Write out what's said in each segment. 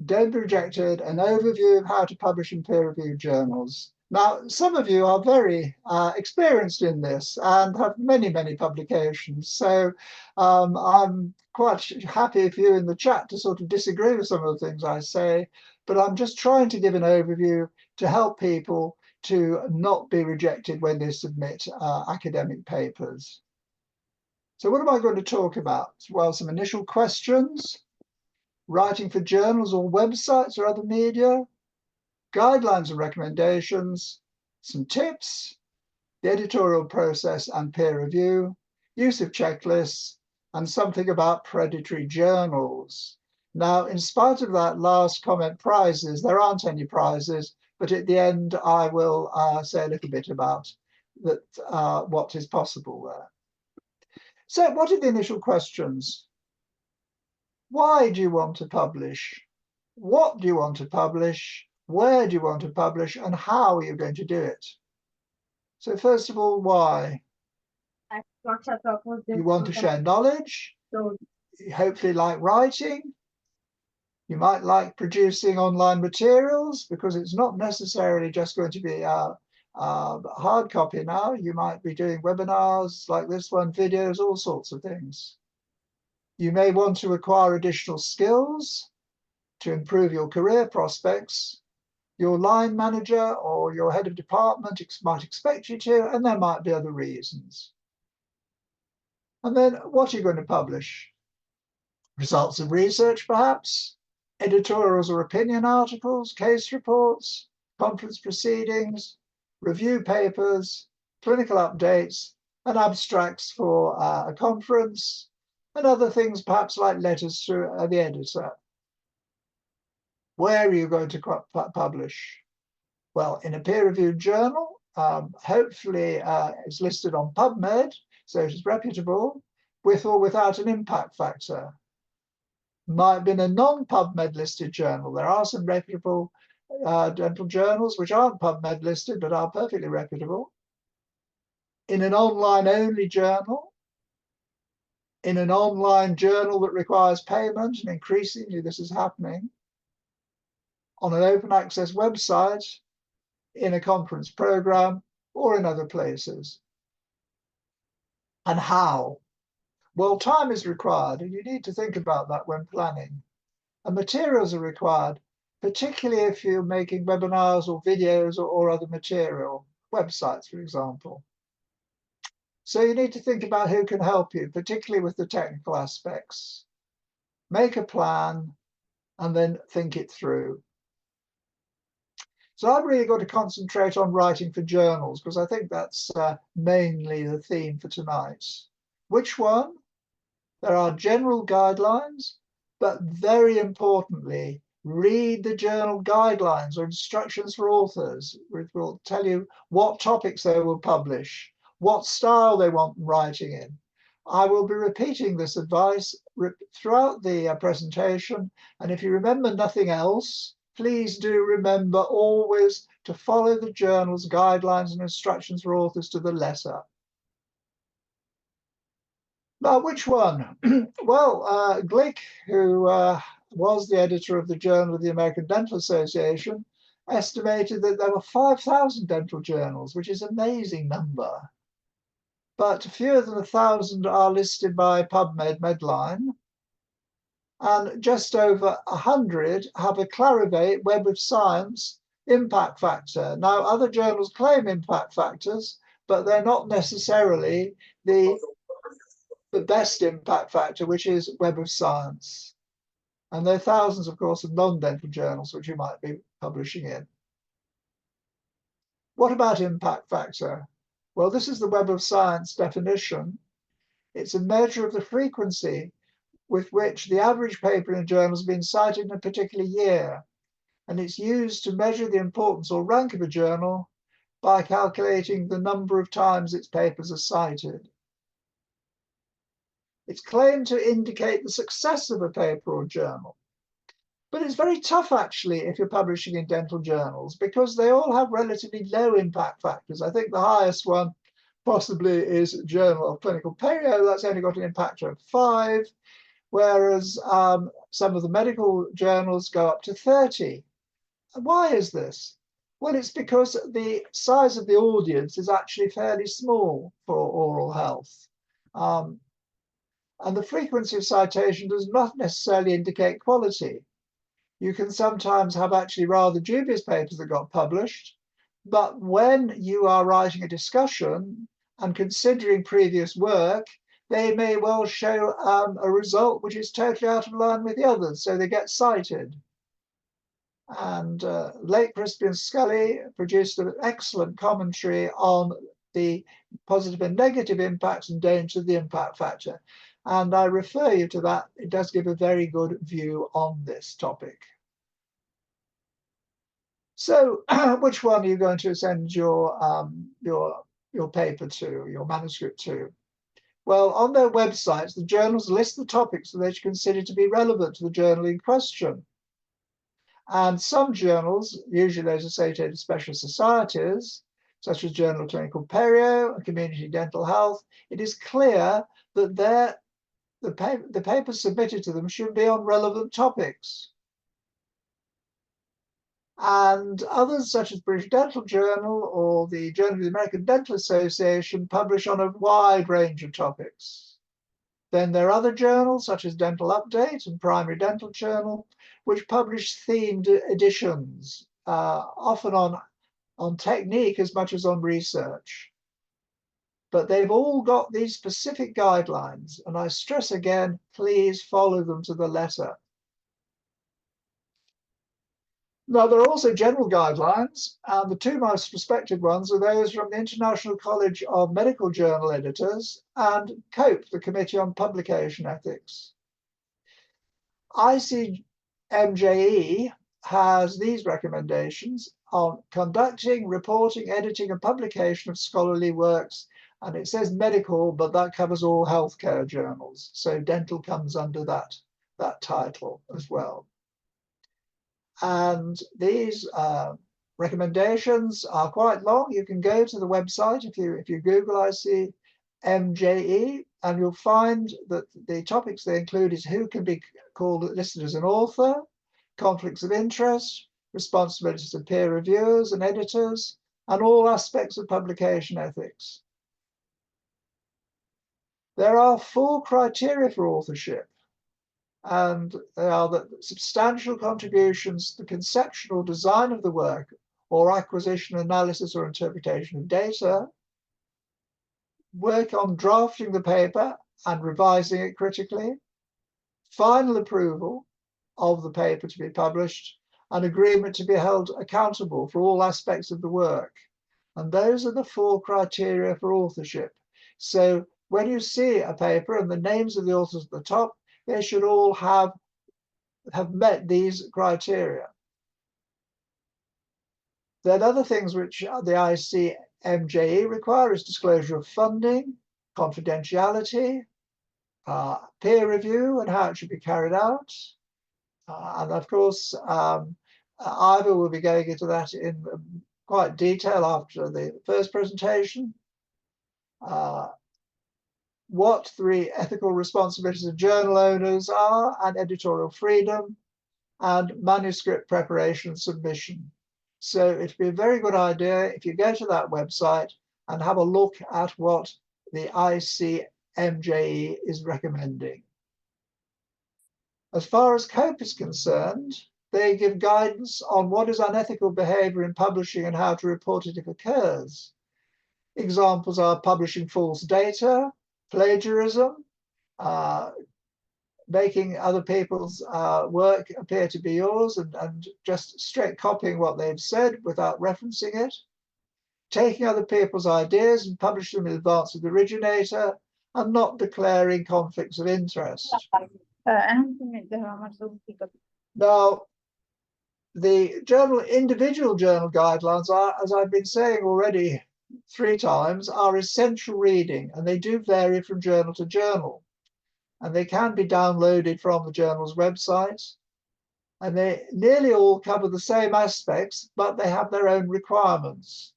don't be rejected, an overview of how to publish in peer-reviewed journals. Now, some of you are very experienced in this and have many, many publications. So I'm quite happy for you in the chat to sort of disagree with some of the things I say, but I'm just trying to give an overview to help people to not be rejected when they submit academic papers. So what am I going to talk about? Well, some initial questions, writing for journals or websites or other media, guidelines and recommendations, some tips, the editorial process and peer review, use of checklists, and something about predatory journals. Now, in spite of that last comment, prizes, there aren't any prizes, but at the end, I will say a little bit about that, what is possible there. So what are the initial questions? Why do you want to publish? What do you want to publish? Where do you want to publish? And how are you going to do it? So first of all, why? You want to share knowledge. You hopefully like writing. You might like producing online materials because it's not necessarily just going to be hard copy now. You might be doing webinars like this one, videos, all sorts of things. You may want to acquire additional skills to improve your career prospects. Your line manager or your head of department might expect you to, and there might be other reasons. And then what are you going to publish? Results of research, perhaps? Editorials or opinion articles, case reports, conference proceedings, review papers, clinical updates, and abstracts for a conference, and other things perhaps like letters to the editor. Where are you going to publish? Well, in a peer-reviewed journal, hopefully it's listed on PubMed, so it is reputable, with or without an impact factor. Might be in a non-PubMed listed journal. There are some reputable dental journals which aren't PubMed listed but are perfectly reputable. In an online-only journal, in an online journal that requires payment, and increasingly this is happening, on an open access website, in a conference program, or in other places. And how? Well, time is required, and you need to think about that when planning. And materials are required, particularly if you're making webinars or videos or other material, websites, for example. So you need to think about who can help you, particularly with the technical aspects. Make a plan and then think it through. So I've really got to concentrate on writing for journals because I think that's mainly the theme for tonight. Which one? There are general guidelines, but very importantly, read the journal guidelines or instructions for authors, which will tell you what topics they will publish, what style they want writing in. I will be repeating this advice throughout the presentation, and if you remember nothing else, please do remember always to follow the journal's guidelines and instructions for authors to the letter. Now, which one? Well, Glick, who was the editor of the Journal of the American Dental Association, estimated that there were 5,000 dental journals, which is an amazing number. But fewer than 1,000 are listed by PubMed Medline, and just over 100 have a Clarivate Web of Science impact factor. Now, other journals claim impact factors, but they're not necessarily the best impact factor, which is Web of Science. And there are thousands, of course, of non-dental journals which you might be publishing in. What about impact factor? Well, this is the Web of Science definition. It's a measure of the frequency with which the average paper in a journal has been cited in a particular year. And it's used to measure the importance or rank of a journal by calculating the number of times its papers are cited. It's claimed to indicate the success of a paper or journal. But it's very tough, actually, if you're publishing in dental journals, because they all have relatively low impact factors. I think the highest one possibly is Journal of Clinical Perio. That's only got an impact of 5. whereas some of the medical journals go up to 30. Why is this? Well, it's because the size of the audience is actually fairly small for oral health. And the frequency of citation does not necessarily indicate quality. You can sometimes have actually rather dubious papers that got published, but when you are writing a discussion and considering previous work, they may well show a result which is totally out of line with the others, so they get cited. And Lake, Crispy and Scully produced an excellent commentary on the positive and negative impacts and dangers of the impact factor. And I refer you to that. It does give a very good view on this topic. So which one are you going to send your paper to, your manuscript to? Well, on their websites, the journals list the topics that they consider to be relevant to the journal in question. And some journals, usually those associated with special societies, such as Journal of Clinical Perio and Community Dental Health, it is clear that the papers submitted to them should be on relevant topics. And others, such as British Dental Journal or the Journal of the American Dental Association, publish on a wide range of topics. Then there are other journals, such as Dental Update and Primary Dental Journal, which publish themed editions, often on technique as much as on research. But they've all got these specific guidelines, and I stress again, please follow them to the letter. Now, there are also general guidelines, and the two most respected ones are those from the International College of Medical Journal Editors and COPE, the Committee on Publication Ethics. ICMJE has these recommendations on conducting, reporting, editing, and publication of scholarly works. And it says medical, but that covers all healthcare journals. So dental comes under that title as well. And these recommendations are quite long. You can go to the website if you Google ICMJE, and you'll find that the topics they include is who can be listed as an author, conflicts of interest, responsibilities of peer reviewers and editors, and all aspects of publication ethics. There are 4 criteria for authorship, and they are that substantial contributions to the conceptual design of the work or acquisition, analysis, or interpretation of data, work on drafting the paper and revising it critically, final approval of the paper to be published, and agreement to be held accountable for all aspects of the work. And those are the 4 criteria for authorship. So when you see a paper and the names of the authors at the top, they should all have met these criteria. Then other things which the ICMJE require is disclosure of funding, confidentiality, peer review and how it should be carried out. And of course, Ivor will be going into that in quite detail after the first presentation. What the ethical responsibilities of journal owners are, and editorial freedom, and manuscript preparation and submission. So it'd be a very good idea if you go to that website and have a look at what the ICMJE is recommending. As far as COPE is concerned, they give guidance on what is unethical behavior in publishing and how to report it if it occurs. Examples are publishing false data, plagiarism, making other people's work appear to be yours and just straight copying what they've said without referencing it, taking other people's ideas and publishing them in advance of the originator, and not declaring conflicts of interest. Now, the individual journal guidelines are, as I've been saying already 3 times, are essential reading, and they do vary from journal to journal. And they can be downloaded from the journal's website. And they nearly all cover the same aspects, but they have their own requirements.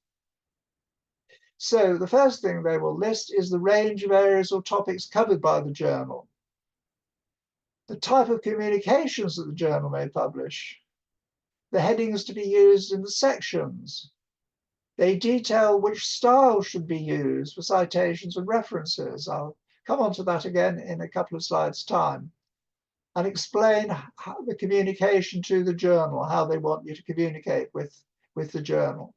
So the first thing they will list is the range of areas or topics covered by the journal. the type of communications that the journal may publish, the headings to be used in the sections. They detail which style should be used for citations and references. I'll come on to that again in a couple of slides' time, and explain the communication to the journal, how they want you to communicate with the journal.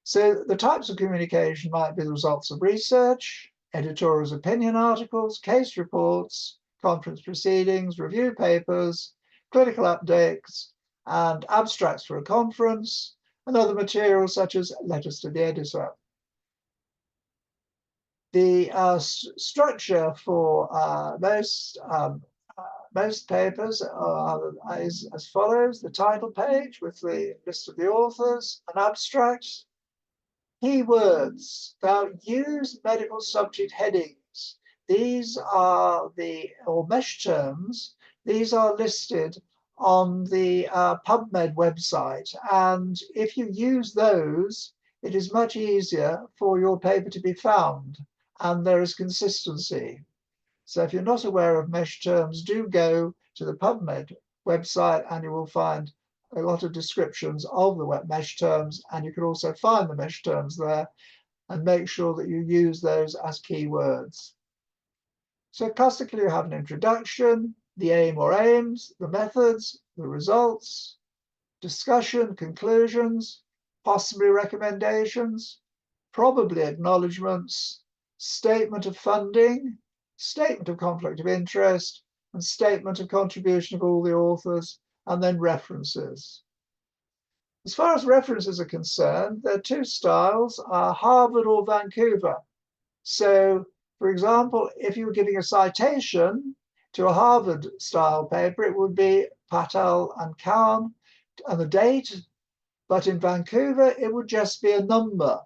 So the types of communication might be the results of research, editorials, opinion articles, case reports, conference proceedings, review papers, clinical updates, and abstracts for a conference, and other materials such as letters to the editor. The structure for most papers is as follows: the title page with the list of the authors, an abstract, keywords. Now use medical subject headings. These are or mesh terms. These are listed on the PubMed website. And if you use those, it is much easier for your paper to be found, and there is consistency. So if you're not aware of mesh terms, do go to the PubMed website and you will find a lot of descriptions of the mesh terms, and you can also find the mesh terms there and make sure that you use those as keywords. So classically, you have an introduction, the aim or aims, the methods, the results, discussion, conclusions, possibly recommendations, probably acknowledgements, statement of funding, statement of conflict of interest, and statement of contribution of all the authors, and then references. As far as references are concerned, there are two styles, Harvard or Vancouver. So, for example, if you were giving a citation to a Harvard-style paper, it would be Patel and Khan and the date, but in Vancouver, it would just be a number.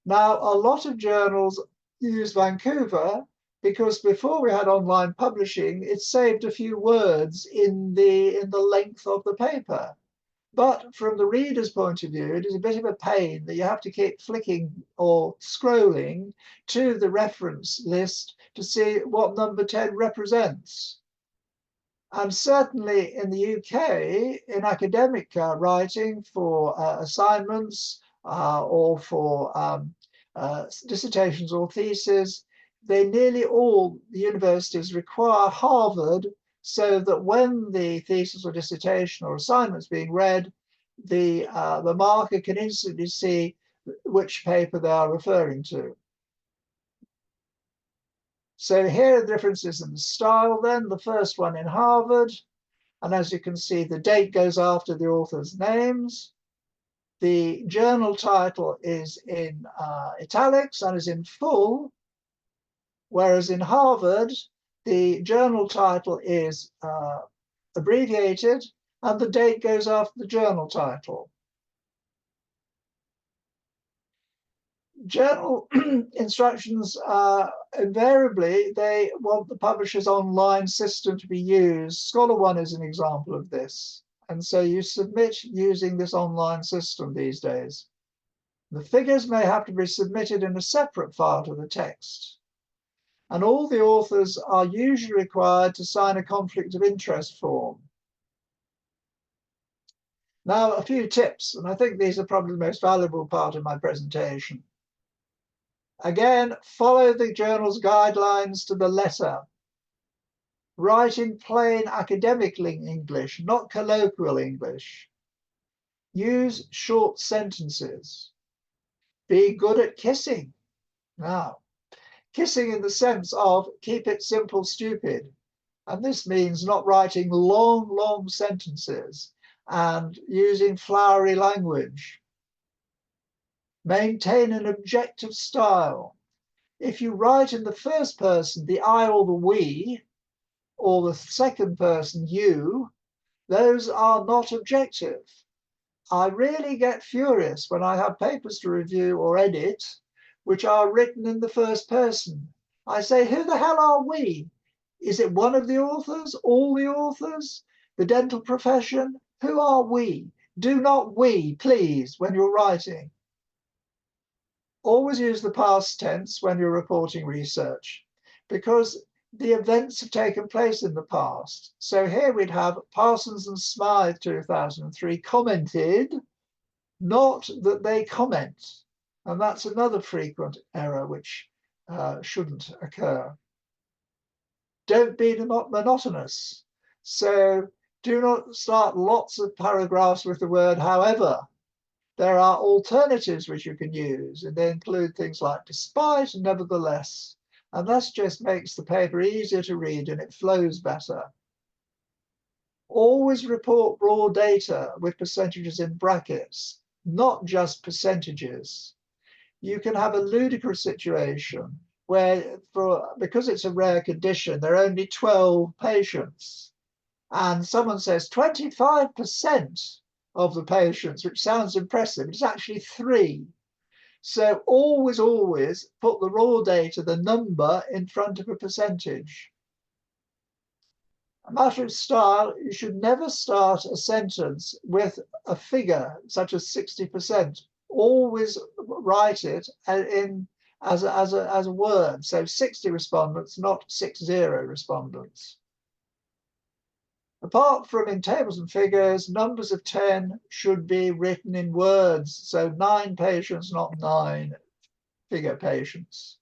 Now, a lot of journals use Vancouver because before we had online publishing, it saved a few words in the length of the paper. But from the reader's point of view, it is a bit of a pain that you have to keep flicking or scrolling to the reference list to see what number 10 represents. And certainly in the UK, in academic writing for assignments or for dissertations or theses, nearly all the universities require Harvard, so that when the thesis or dissertation or assignment is being read, the marker can instantly see which paper they are referring to. So here are the differences in the style then. The first one in Harvard, and as you can see, the date goes after the author's names. The journal title is in italics and is in full, whereas in Harvard, the journal title is abbreviated and the date goes after the journal title. Journal instructions, invariably, they want the publisher's online system to be used. ScholarOne is an example of this. And so you submit using this online system these days. The figures may have to be submitted in a separate file to the text. And all the authors are usually required to sign a conflict of interest form. Now, a few tips, and I think these are probably the most valuable part of my presentation. Again, follow the journal's guidelines to the letter. Write in plain academic English, not colloquial English. Use short sentences. Be good at kissing. Now, kissing in the sense of keep it simple, stupid. And this means not writing long, long sentences and using flowery language. Maintain an objective style. If you write in the first person, the I or the we, or the second person, you, those are not objective. I really get furious when I have papers to review or edit which are written in the first person. I say, who the hell are we? Is it one of the authors, all the authors, the dental profession? Who are we? Do not we, please, when you're writing. Always use the past tense when you're reporting research, because the events have taken place in the past. So here we'd have Parsons and Smythe 2003 commented, not that they comment. And that's another frequent error which shouldn't occur. Don't be monotonous. So do not start lots of paragraphs with the word however. There are alternatives which you can use, and they include things like despite and nevertheless. And that just makes the paper easier to read and it flows better. Always report raw data with percentages in brackets, not just percentages. You can have a ludicrous situation where, because it's a rare condition, there are only 12 patients. And someone says 25% of the patients, which sounds impressive, it's actually 3. So always, always put the raw data, the number, in front of a percentage. A matter of style, you should never start a sentence with a figure such as 60%. Always write it in as a word. So 60 respondents, not 60 respondents. Apart from in tables and figures, numbers of 10 should be written in words. So 9 patients, not 9 figure patients.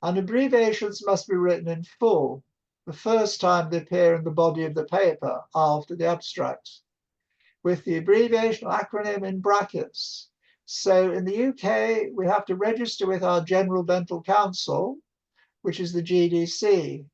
And abbreviations must be written in full the first time they appear in the body of the paper after the abstract, with the abbreviation or acronym in brackets. So in the UK, we have to register with our General Dental Council, which is the GDC.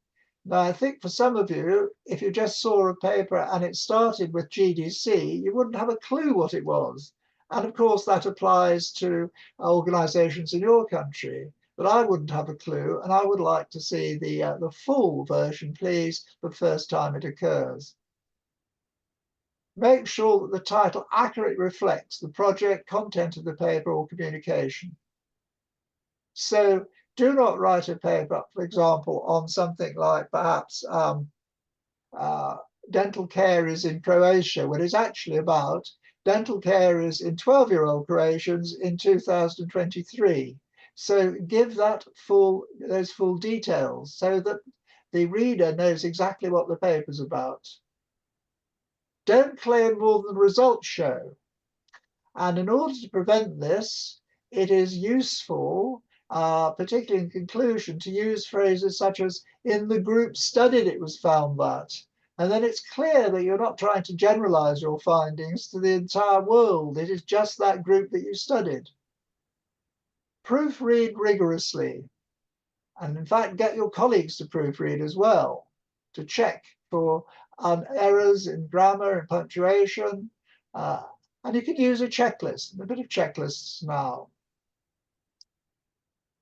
Now, I think for some of you, if you just saw a paper and it started with GDC, you wouldn't have a clue what it was. And of course, that applies to organizations in your country. But I wouldn't have a clue, and I would like to see the full version, please, the first time it occurs. Make sure that the title accurately reflects the project, content of the paper, or communication. So do not write a paper, for example, on something like perhaps dental carers in Croatia, when it's actually about dental carers in 12-year-old Croatians in 2023. So give those full details so that the reader knows exactly what the paper's about. Don't claim more than the results show. And in order to prevent this, it is useful, particularly in conclusion, to use phrases such as, in the group studied it was found that. And then it's clear that you're not trying to generalize your findings to the entire world. It is just that group that you studied. Proofread rigorously. And in fact, get your colleagues to proofread as well, to check for errors in grammar and punctuation. And you can use a checklist, a bit of checklists now.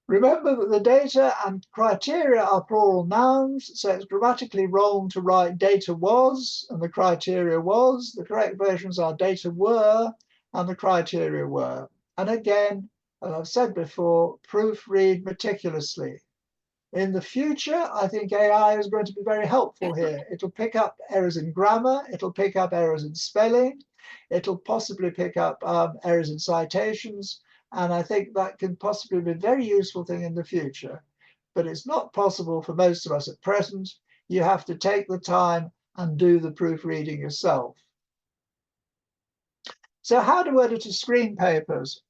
Remember that the data and criteria are plural nouns, so it's grammatically wrong to write data was and the criteria was. The correct versions are data were and the criteria were. And again, as I've said before, proofread meticulously. In the future, I think AI is going to be very helpful here. It'll pick up errors in grammar, it'll pick up errors in spelling, it'll possibly pick up errors in citations, and I think that can possibly be a very useful thing in the future. But it's not possible for most of us at present. You have to take the time and do the proofreading yourself. So how do editors screen papers?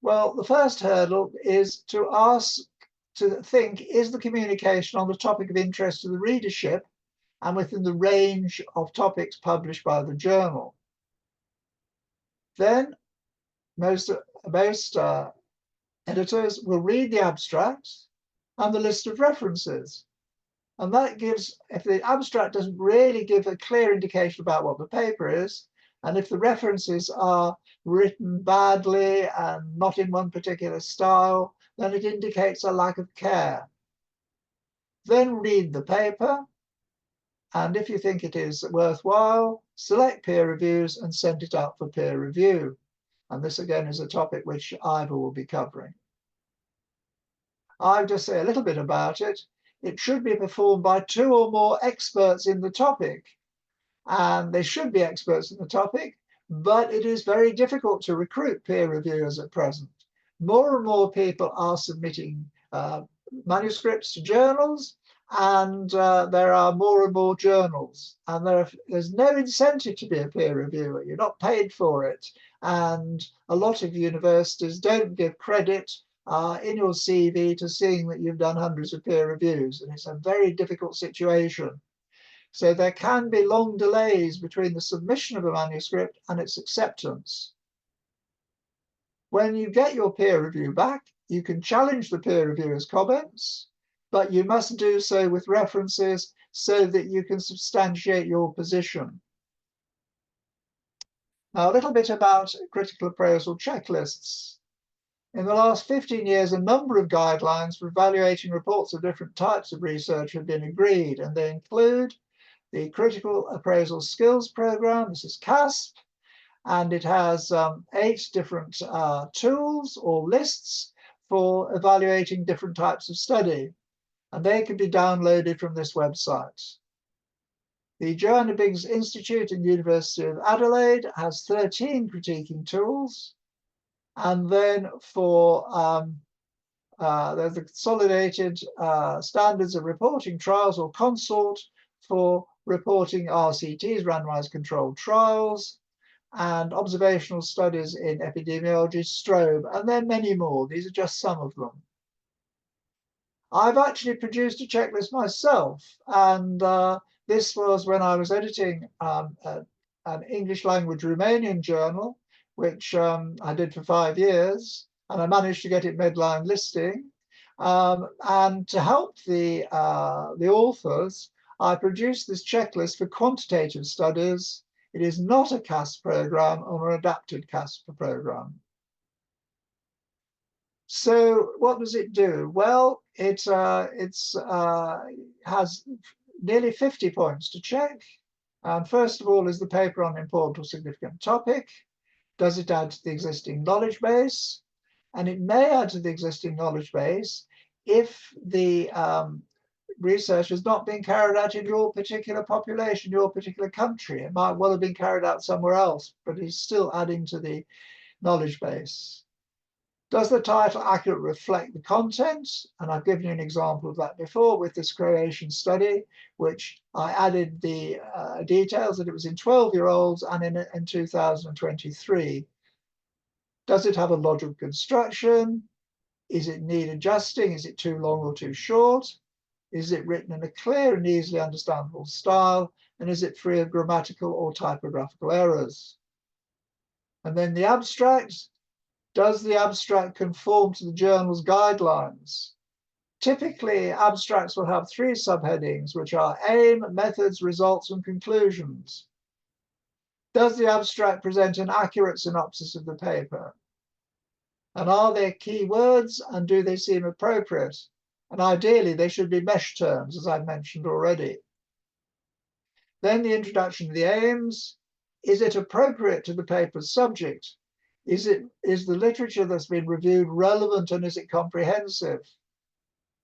Well, the first hurdle is to think, is the communication on the topic of interest to the readership and within the range of topics published by the journal? Then most editors will read the abstracts and the list of references. And that gives, if the abstract doesn't really give a clear indication about what the paper is, and if the references are written badly and not in one particular style, then it indicates a lack of care. Then read the paper, and if you think it is worthwhile, select peer reviews and send it out for peer review. And this again is a topic which Ivor will be covering. I'll just say a little bit about it. It should be performed by 2 or more experts in the topic. And they should be experts in the topic, but it is very difficult to recruit peer reviewers at present. More and more people are submitting manuscripts to journals, and there are more and more journals, and there's no incentive to be a peer reviewer. You're not paid for it, and a lot of universities don't give credit in your CV to seeing that you've done hundreds of peer reviews, and it's a very difficult situation. So there can be long delays between the submission of a manuscript and its acceptance. When you get your peer review back, you can challenge the peer reviewer's comments, but you must do so with references so that you can substantiate your position. Now, a little bit about critical appraisal checklists. In the last 15 years, a number of guidelines for evaluating reports of different types of research have been agreed, and they include the Critical Appraisal Skills Program. This is CASP, and it has 8 different tools or lists for evaluating different types of study, and they can be downloaded from this website. The Joanna Biggs Institute in the University of Adelaide has 13 critiquing tools, and then for there's the Consolidated Standards of Reporting Trials, or CONSORT, for reporting RCTs, randomized controlled trials, and observational studies in epidemiology, STROBE, and then many more. These are just some of them. I've actually produced a checklist myself, and this was when I was editing an English language Romanian journal, which I did for 5 years, and I managed to get it Medline listing. And to help the authors, I produced this checklist for quantitative studies. It is not a CASP program or an adapted CASP program. So what does it do? Well, it has nearly 50 points to check. And first of all is the paper on important or significant topic. Does it add to the existing knowledge base? And it may add to the existing knowledge base if the research has not been carried out in your particular population, your particular country. It might well have been carried out somewhere else, but it's still adding to the knowledge base. Does the title accurately reflect the content? And I've given you an example of that before with this Croatian study, which I added the details that it was in 12-year-olds and in 2023. Does it have a logical construction? Is it need adjusting? Is it too long or too short? Is it written in a clear and easily understandable style? And is it free of grammatical or typographical errors? And then the abstract. Does the abstract conform to the journal's guidelines? Typically, abstracts will have 3 subheadings, which are aim, methods, results, and conclusions. Does the abstract present an accurate synopsis of the paper? And are there key words, and do they seem appropriate? And ideally, they should be mesh terms, as I've mentioned already. Then the introduction of the aims. Is it appropriate to the paper's subject? Is the literature that's been reviewed relevant, and is it comprehensive?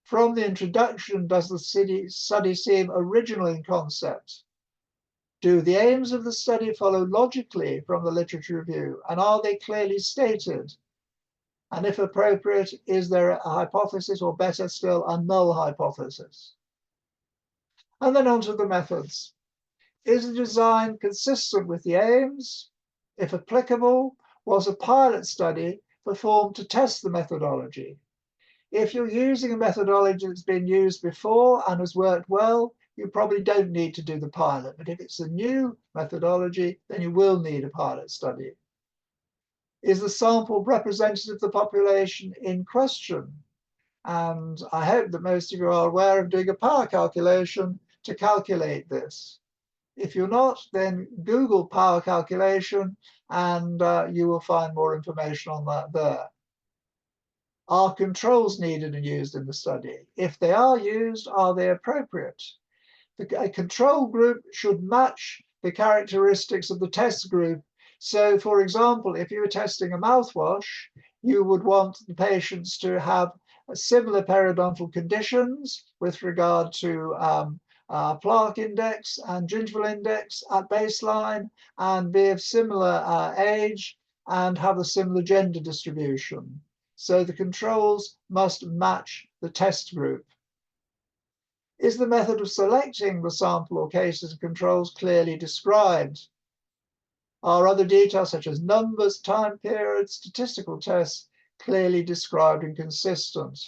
From the introduction, does the study seem original in concept? Do the aims of the study follow logically from the literature review, and are they clearly stated? And if appropriate, is there a hypothesis, or better still, a null hypothesis? And then on to the methods. Is the design consistent with the aims? If applicable, was a pilot study performed to test the methodology? If you're using a methodology that's been used before and has worked well, you probably don't need to do the pilot. But if it's a new methodology, then you will need a pilot study. Is the sample representative of the population in question? And I hope that most of you are aware of doing a power calculation to calculate this. If you're not, then Google power calculation, and you will find more information on that there. Are controls needed and used in the study? If they are used, are they appropriate? A control group should match the characteristics of the test group. So, for example, if you were testing a mouthwash, you would want the patients to have similar periodontal conditions with regard to plaque index and gingival index at baseline, and be of similar age and have a similar gender distribution. So the controls must match the test group. Is the method of selecting the sample or cases and controls clearly described? Are other details such as numbers, time periods, statistical tests clearly described and consistent?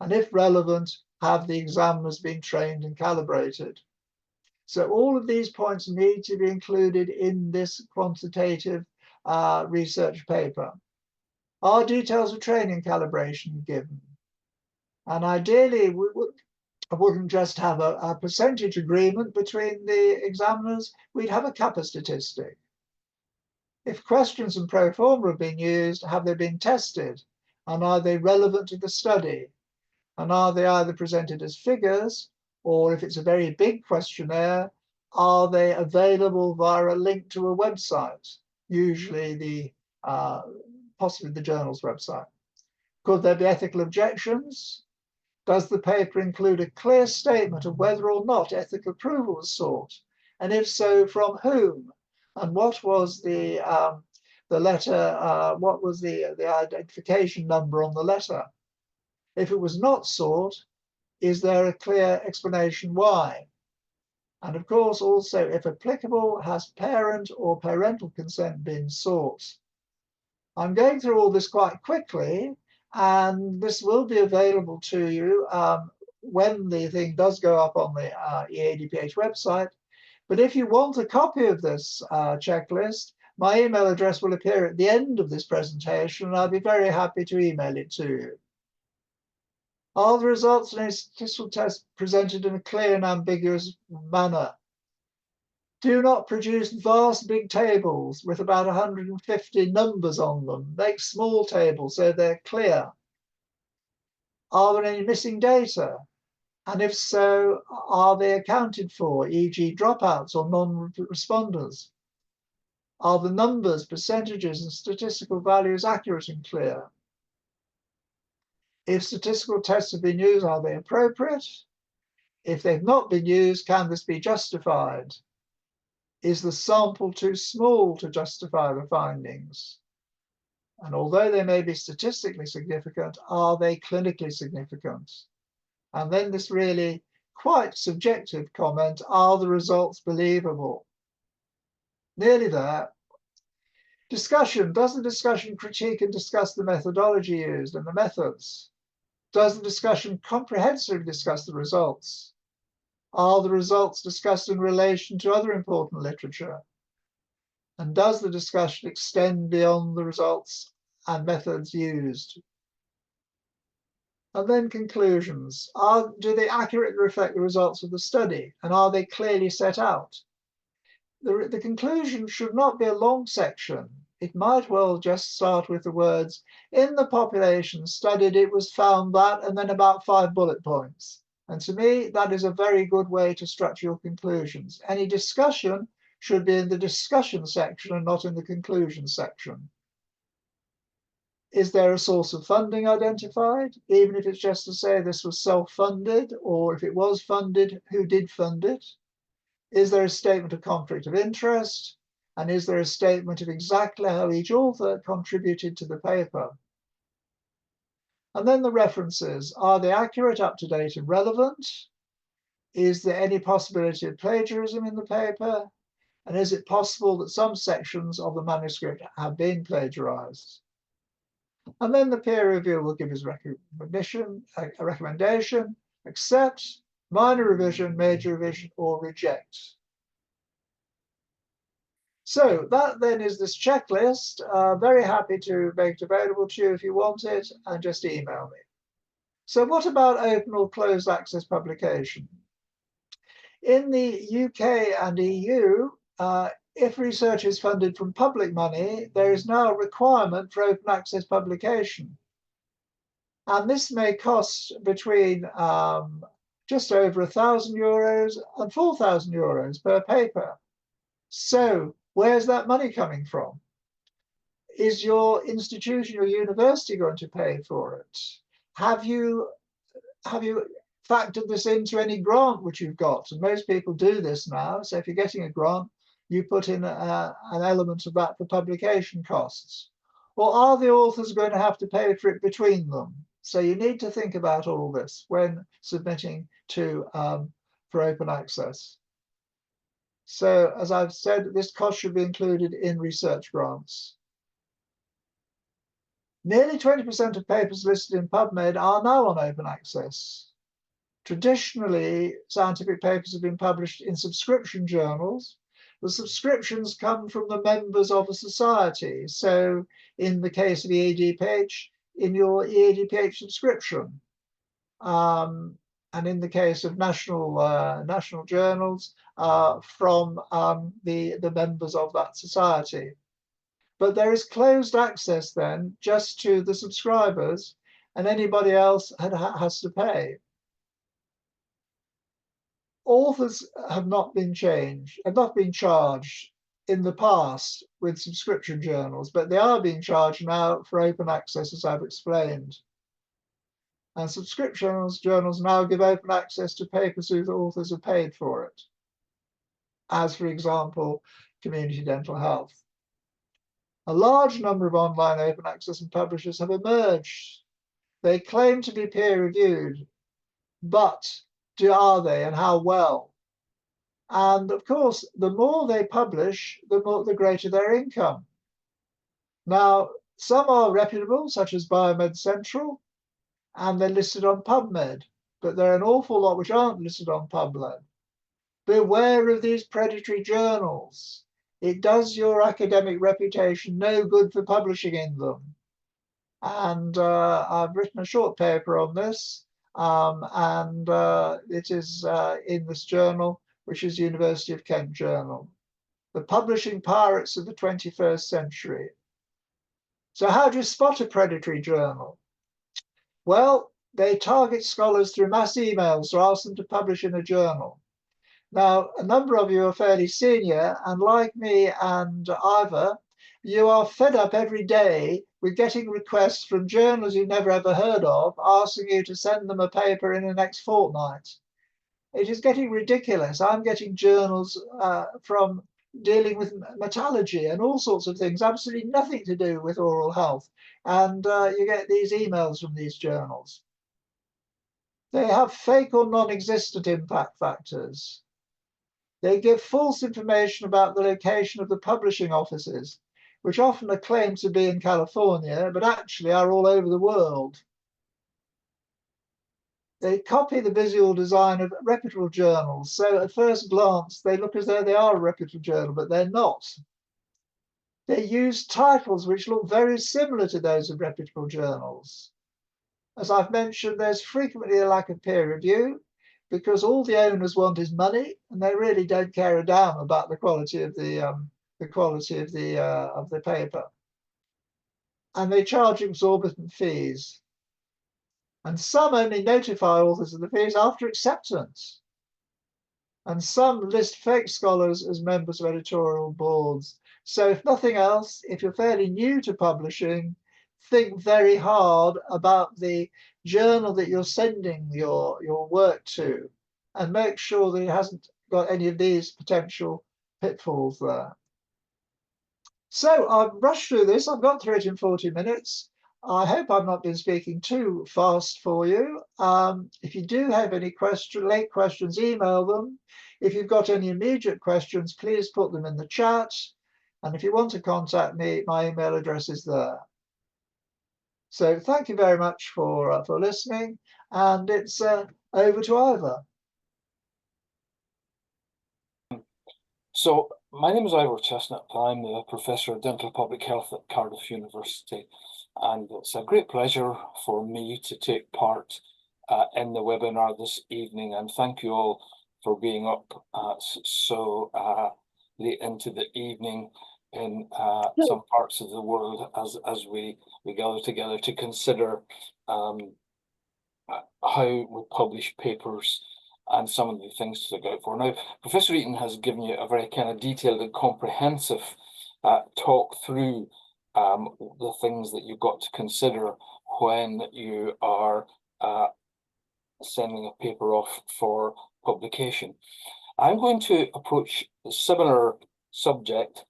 And if relevant, have the examiners been trained and calibrated? So all of these points need to be included in this quantitative research paper. Are details of training calibration given? And ideally, we wouldn't just have a percentage agreement between the examiners, we'd have a kappa statistic. If questions and pro forma have been used, have they been tested? And are they relevant to the study? And are they either presented as figures, or if it's a very big questionnaire, are they available via a link to a website, usually possibly the journal's website? Could there be ethical objections? Does the paper include a clear statement of whether or not ethical approval was sought? And if so, from whom? And what was the letter, what was the identification number on the letter? If it was not sought, is there a clear explanation why? And of course, also, if applicable, has parent or parental consent been sought? I'm going through all this quite quickly, and this will be available to you when the thing does go up on the EADPH website. But if you want a copy of this checklist, my email address will appear at the end of this presentation, and I'll be very happy to email it to you. Are the results in a statistical test presented in a clear and ambiguous manner? Do not produce vast big tables with about 150 numbers on them. Make small tables so they're clear. Are there any missing data? And if so, are they accounted for, e.g. dropouts or non-responders? Are the numbers, percentages, and statistical values accurate and clear? If statistical tests have been used, are they appropriate? If they've not been used, can this be justified? Is the sample too small to justify the findings? And although they may be statistically significant, are they clinically significant? And then this really quite subjective comment, are the results believable? Nearly there. Discussion. Does the discussion critique and discuss the methodology used and the methods? Does the discussion comprehensively discuss the results? Are the results discussed in relation to other important literature? And does the discussion extend beyond the results and methods used? And then conclusions. Do they accurately reflect the results of the study? And are they clearly set out? The conclusion should not be a long section. It might well just start with the words, in the population studied, it was found that, and then about 5 bullet points. And to me, that is a very good way to structure your conclusions. Any discussion should be in the discussion section and not in the conclusion section. Is there a source of funding identified? Even if it's just to say this was self-funded, or if it was funded, who did fund it? Is there a statement of conflict of interest? And is there a statement of exactly how each author contributed to the paper? And then the references. Are they accurate, up-to-date, and relevant? Is there any possibility of plagiarism in the paper? And is it possible that some sections of the manuscript have been plagiarized? And then the peer reviewer will give his a recommendation, accept, minor revision, major revision, or reject. So that then is this checklist. Very happy to make it available to you if you want it, and just email me. So what about open or closed access publication? In the UK and EU, if research is funded from public money, there is now a requirement for open access publication. And this may cost between just over €1,000 and €4,000 per paper. So where's that money coming from? Is your institution, your university going to pay for it? Have you factored this into any grant which you've got? And most people do this now. So if you're getting a grant, you put in an element of that for publication costs. Or are the authors going to have to pay for it between them? So you need to think about all this when submitting for open access. So as I've said, this cost should be included in research grants. Nearly 20% of papers listed in PubMed are now on open access. Traditionally, scientific papers have been published in subscription journals. The subscriptions come from the members of a society. So in the case of EADPH, in your EADPH subscription. And in the case of national journals, from the members of that society. But there is closed access then just to the subscribers, and anybody else has to pay. Authors have not been charged in the past with subscription journals, but they are being charged now for open access, as I've explained. And subscription journals now give open access to papers whose authors are paid for it, as, for example, Community Dental Health. A large number of online open access and publishers have emerged. They claim to be peer-reviewed, but are they, and how well? And of course, the more they publish, the greater their income. Now, some are reputable, such as Biomed Central, and they're listed on PubMed, but there are an awful lot which aren't listed on PubMed. Beware of these predatory journals. It does your academic reputation no good for publishing in them. And I've written a short paper on this, and it is in this journal, which is University of Kent Journal, The Publishing Pirates of the 21st Century. So how do you spot a predatory journal? Well, they target scholars through mass emails to ask them to publish in a journal. Now, a number of you are fairly senior, and like me and Ivor, you are fed up every day with getting requests from journals you've never ever heard of, asking you to send them a paper in the next fortnight. It is getting ridiculous. I'm getting journals from dealing with metallurgy and all sorts of things, absolutely nothing to do with oral health. And you get these emails from these journals. They have fake or non-existent impact factors. They give false information about the location of the publishing offices, which often are claimed to be in California, but actually are all over the world. They copy the visual design of reputable journals. So at first glance, they look as though they are a reputable journal, but they're not. They use titles which look very similar to those of reputable journals. As I've mentioned, there's frequently a lack of peer review because all the owners want is money, and they really don't care a damn about the quality of the paper. And they charge exorbitant fees. And some only notify authors of the fees after acceptance. And some list fake scholars as members of editorial boards. So if nothing else, if you're fairly new to publishing, think very hard about the journal that you're sending your work to, and make sure that it hasn't got any of these potential pitfalls there. So I've rushed through this. I've got through it in 40 minutes. I hope I've not been speaking too fast for you. If you do have any late questions, email them. If you've got any immediate questions, please put them in the chat. And if you want to contact me, my email address is there. So thank you very much for listening. And it's over to Ivor. So my name is Ivor Chestnut. I'm the Professor of Dental Public Health at Cardiff University. And it's a great pleasure for me to take part in the webinar this evening. And thank you all for being up so late into the evening in some parts of the world as we gather together to consider how we publish papers and some of the things to look out for. Now, Professor Eaton has given you a very kind of detailed and comprehensive talk through the things that you've got to consider when you are sending a paper off for publication. I'm going to approach a similar subject,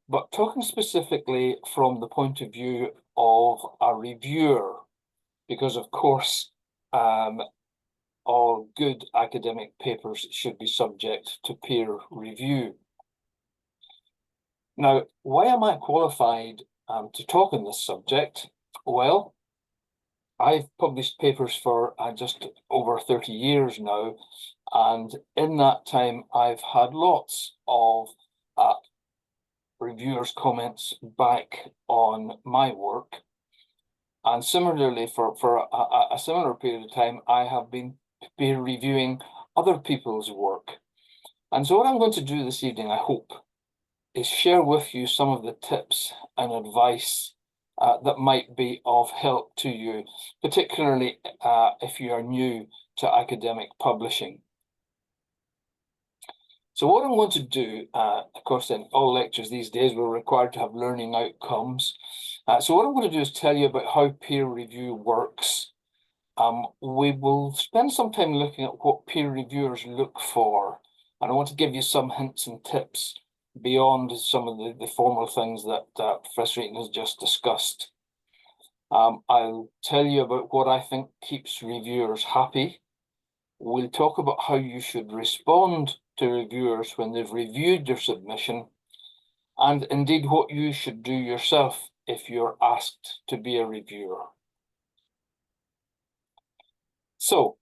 but talking specifically from the point of view of a reviewer, because of course, all good academic papers should be subject to peer review. Now, why am I qualified to talk on this subject? Well, I've published papers for just over 30 years now, and in that time I've had lots of reviewers' comments back on my work. And similarly, for a similar period of time, I have been peer reviewing other people's work. And so what I'm going to do this evening, I hope, is share with you some of the tips and advice that might be of help to you, particularly if you are new to academic publishing. So what I'm going to do, of course, in all lectures these days, we're required to have learning outcomes. So what I'm going to do is tell you about how peer review works. We will spend some time looking at what peer reviewers look for, and I want to give you some hints and tips beyond some of the formal things that Professor Eaton has just discussed. I'll tell you about what I think keeps reviewers happy. We'll talk about how you should respond to reviewers when they've reviewed your submission, and indeed what you should do yourself if you're asked to be a reviewer. So,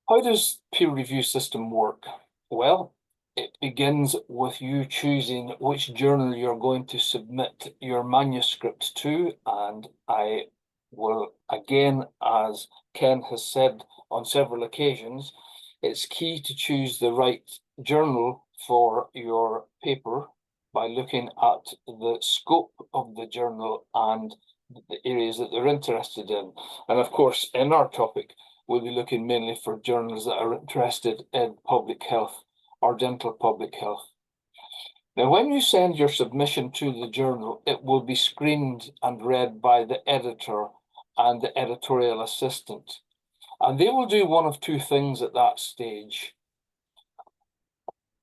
how does peer review system work? Well, it begins with you choosing which journal you're going to submit your manuscript to, and I will, again, as Ken has said on several occasions, it's key to choose the right journal for your paper by looking at the scope of the journal and the areas that they're interested in. And of course, in our topic, we'll be looking mainly for journals that are interested in public health or dental public health. Now, when you send your submission to the journal, it will be screened and read by the editor and the editorial assistant. And they will do one of two things at that stage.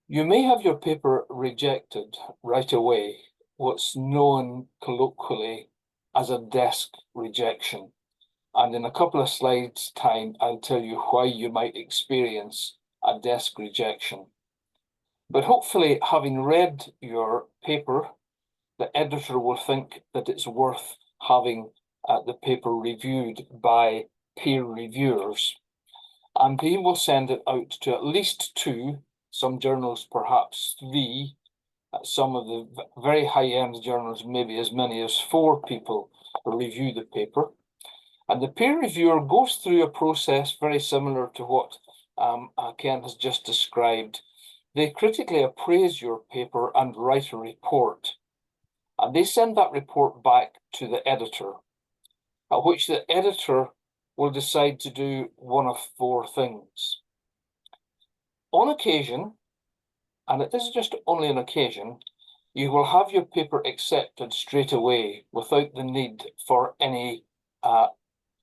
You may have your paper rejected right away, what's known colloquially as a desk rejection. And in a couple of slides' time, I'll tell you why you might experience a desk rejection. But hopefully, having read your paper, the editor will think that it's worth having the paper reviewed by peer reviewers. And they will send it out to at least 2, some journals perhaps 3, some of the very high-end journals, maybe as many as 4 people review the paper. And the peer reviewer goes through a process very similar to what Ken has just described. They critically appraise your paper and write a report. And they send that report back to the editor, at which the editor will decide to do one of 4 things. On occasion, and it is just only an occasion, you will have your paper accepted straight away without the need for any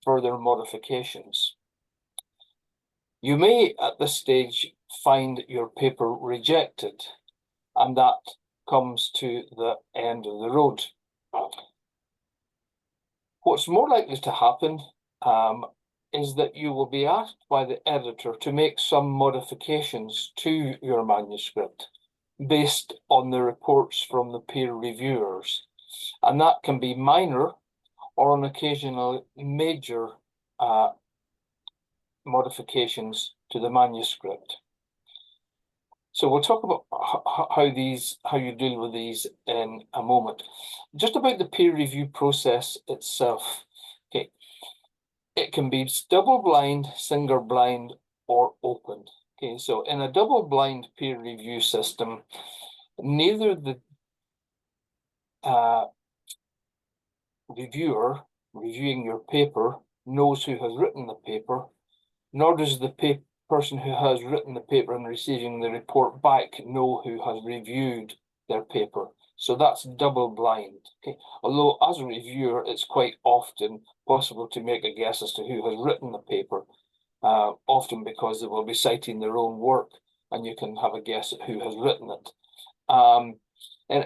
further modifications. You may at this stage find your paper rejected, and that comes to the end of the road. What's more likely to happen is that you will be asked by the editor to make some modifications to your manuscript based on the reports from the peer reviewers. And that can be minor or on occasional major modifications to the manuscript. So we'll talk about how you deal with these in a moment. Just about the peer review process itself. Okay, it can be double-blind, single-blind, or open. Okay, so in a double-blind peer review system, neither the reviewer reviewing your paper knows who has written the paper, nor does the person who has written the paper and receiving the report back know who has reviewed their paper. So that's double blind. Okay? Although as a reviewer, it's quite often possible to make a guess as to who has written the paper, often because they will be citing their own work and you can have a guess at who has written it.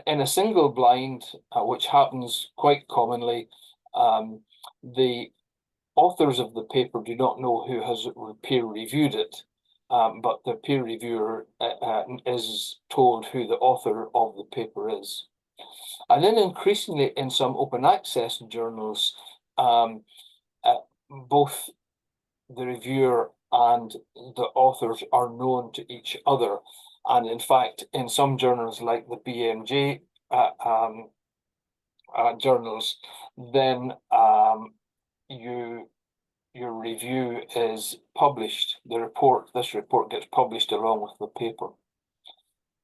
In a single blind, which happens quite commonly, the authors of the paper do not know who has peer reviewed it, but the peer reviewer is told who the author of the paper is. And then increasingly in some open access journals, both the reviewer and the authors are known to each other. And in fact, in some journals like the BMJ journals, then your review is published. This report gets published along with the paper.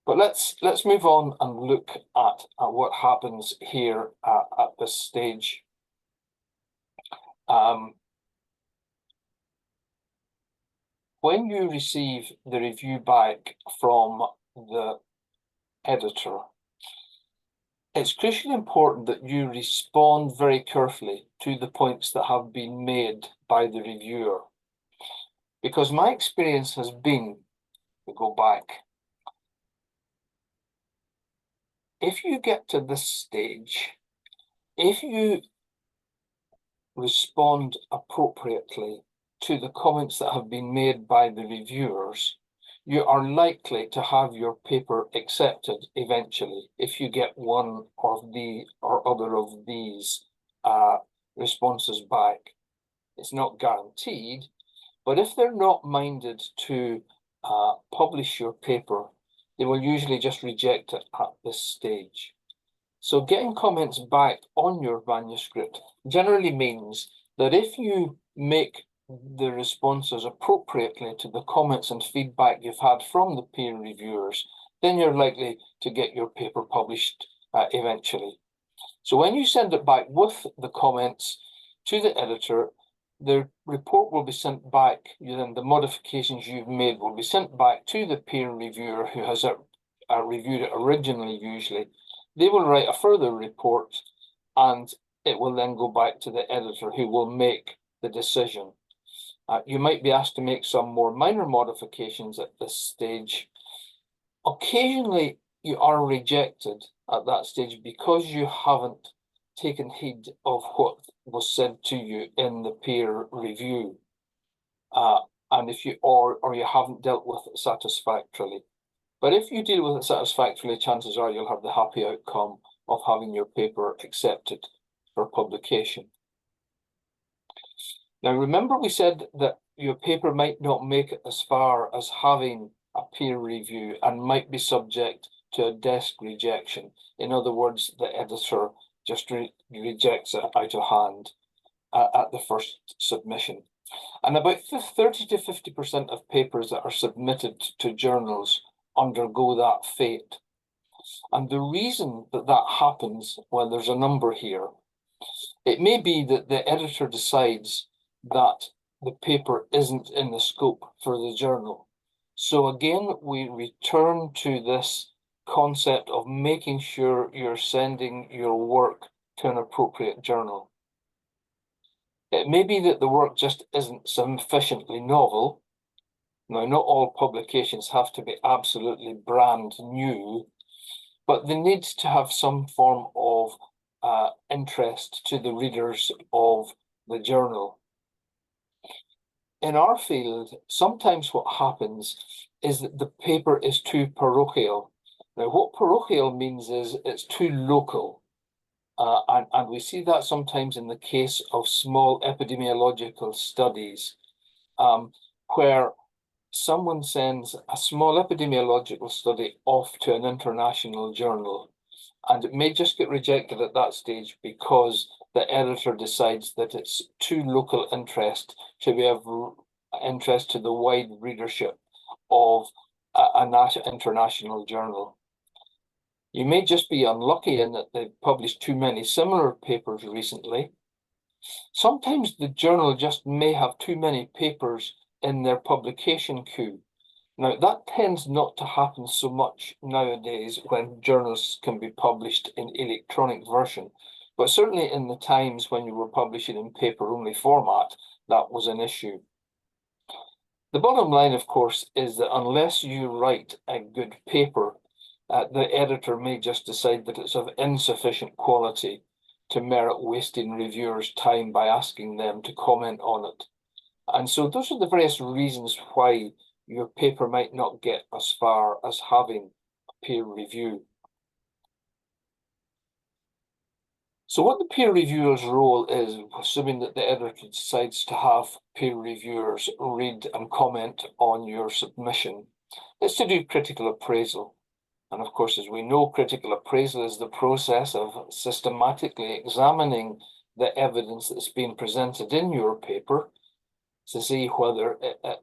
But let's move on and look at what happens here at this stage. When you receive the review back from the editor, it's crucially important that you respond very carefully to the points that have been made by the reviewer. Because my experience has been, to go back, if you get to this stage, if you respond appropriately to the comments that have been made by the reviewers, you are likely to have your paper accepted eventually if you get one of the or other of these responses back. It's not guaranteed, but if they're not minded to publish your paper, they will usually just reject it at this stage. So getting comments back on your manuscript generally means that if you make the responses appropriately to the comments and feedback you've had from the peer reviewers, then you're likely to get your paper published eventually. So when you send it back with the comments to the editor, the report will be sent back, then the modifications you've made will be sent back to the peer reviewer who has reviewed it originally usually. They will write a further report and it will then go back to the editor who will make the decision. You might be asked to make some more minor modifications at this stage. Occasionally, you are rejected at that stage because you haven't taken heed of what was said to you in the peer review, and if you or you haven't dealt with it satisfactorily. But if you deal with it satisfactorily, chances are you'll have the happy outcome of having your paper accepted for publication. Now, remember we said that your paper might not make it as far as having a peer review and might be subject to a desk rejection. In other words, the editor just rejects it out of hand at the first submission. And about 30 to 50% of papers that are submitted to journals undergo that fate. And the reason that that happens, well, there's a number here. It may be that the editor decides that the paper isn't in the scope for the journal. So again, we return to this concept of making sure you're sending your work to an appropriate journal. It may be that the work just isn't sufficiently novel. Now, not all publications have to be absolutely brand new, but they need to have some form of interest to the readers of the journal. In our field, sometimes what happens is that the paper is too parochial. Now, what parochial means is it's too local. And we see that sometimes in the case of small epidemiological studies, where someone sends a small epidemiological study off to an international journal, and it may just get rejected at that stage because the editor decides that it's too local interest to be of interest to the wide readership of an international journal. You may just be unlucky in that they've published too many similar papers recently. Sometimes the journal just may have too many papers in their publication queue. Now, that tends not to happen so much nowadays when journals can be published in electronic version, but certainly in the times when you were publishing in paper-only format, that was an issue. The bottom line, of course, is that unless you write a good paper, the editor may just decide that it's of insufficient quality to merit wasting reviewers' time by asking them to comment on it. And so those are the various reasons why your paper might not get as far as having a peer review. So what the peer reviewer's role is, assuming that the editor decides to have peer reviewers read and comment on your submission, is to do critical appraisal. And of course, as we know, critical appraisal is the process of systematically examining the evidence that's been presented in your paper to see whether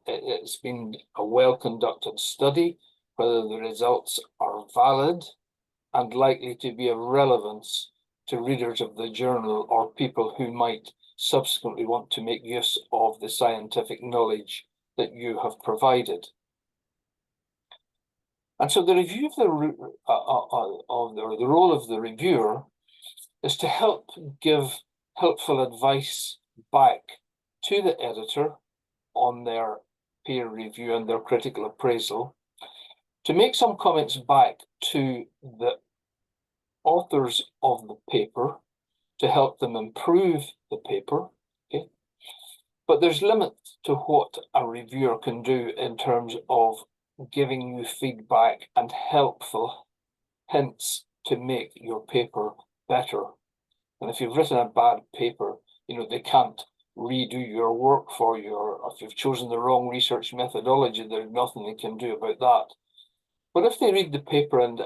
it's been a well-conducted study, whether the results are valid and likely to be of relevance to readers of the journal or people who might subsequently want to make use of the scientific knowledge that you have provided. And so the review of the role of the reviewer is to help give helpful advice back to the editor on their peer review and their critical appraisal, to make some comments back to the authors of the paper to help them improve the paper, okay? But there's limits to what a reviewer can do in terms of giving you feedback and helpful hints to make your paper better. And if you've written a bad paper, they can't redo your work for you, or if you've chosen the wrong research methodology, there's nothing they can do about that. But if they read the paper and,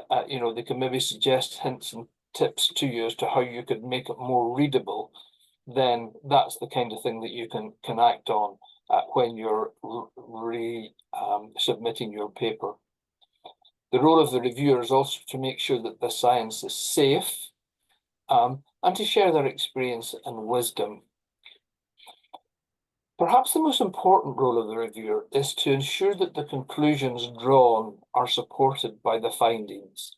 they can maybe suggest hints and tips to you as to how you could make it more readable, then that's the kind of thing that you can act on when you're submitting your paper. The role of the reviewer is also to make sure that the science is safe and to share their experience and wisdom. Perhaps the most important role of the reviewer is to ensure that the conclusions drawn are supported by the findings.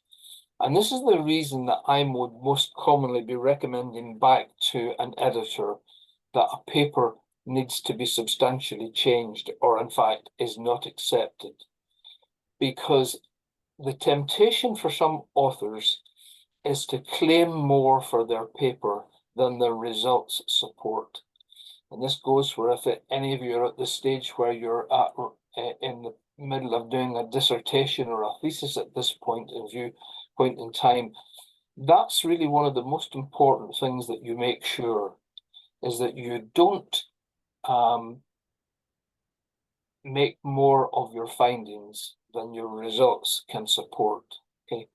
And this is the reason that I would most commonly be recommending back to an editor that a paper needs to be substantially changed, or in fact is not accepted. Because the temptation for some authors is to claim more for their paper than their results support. And this goes for if any of you are at the stage where you're in the middle of doing a dissertation or a thesis at this point in time. That's really one of the most important things that you make sure is that you don't make more of your findings than your results can support. Okay,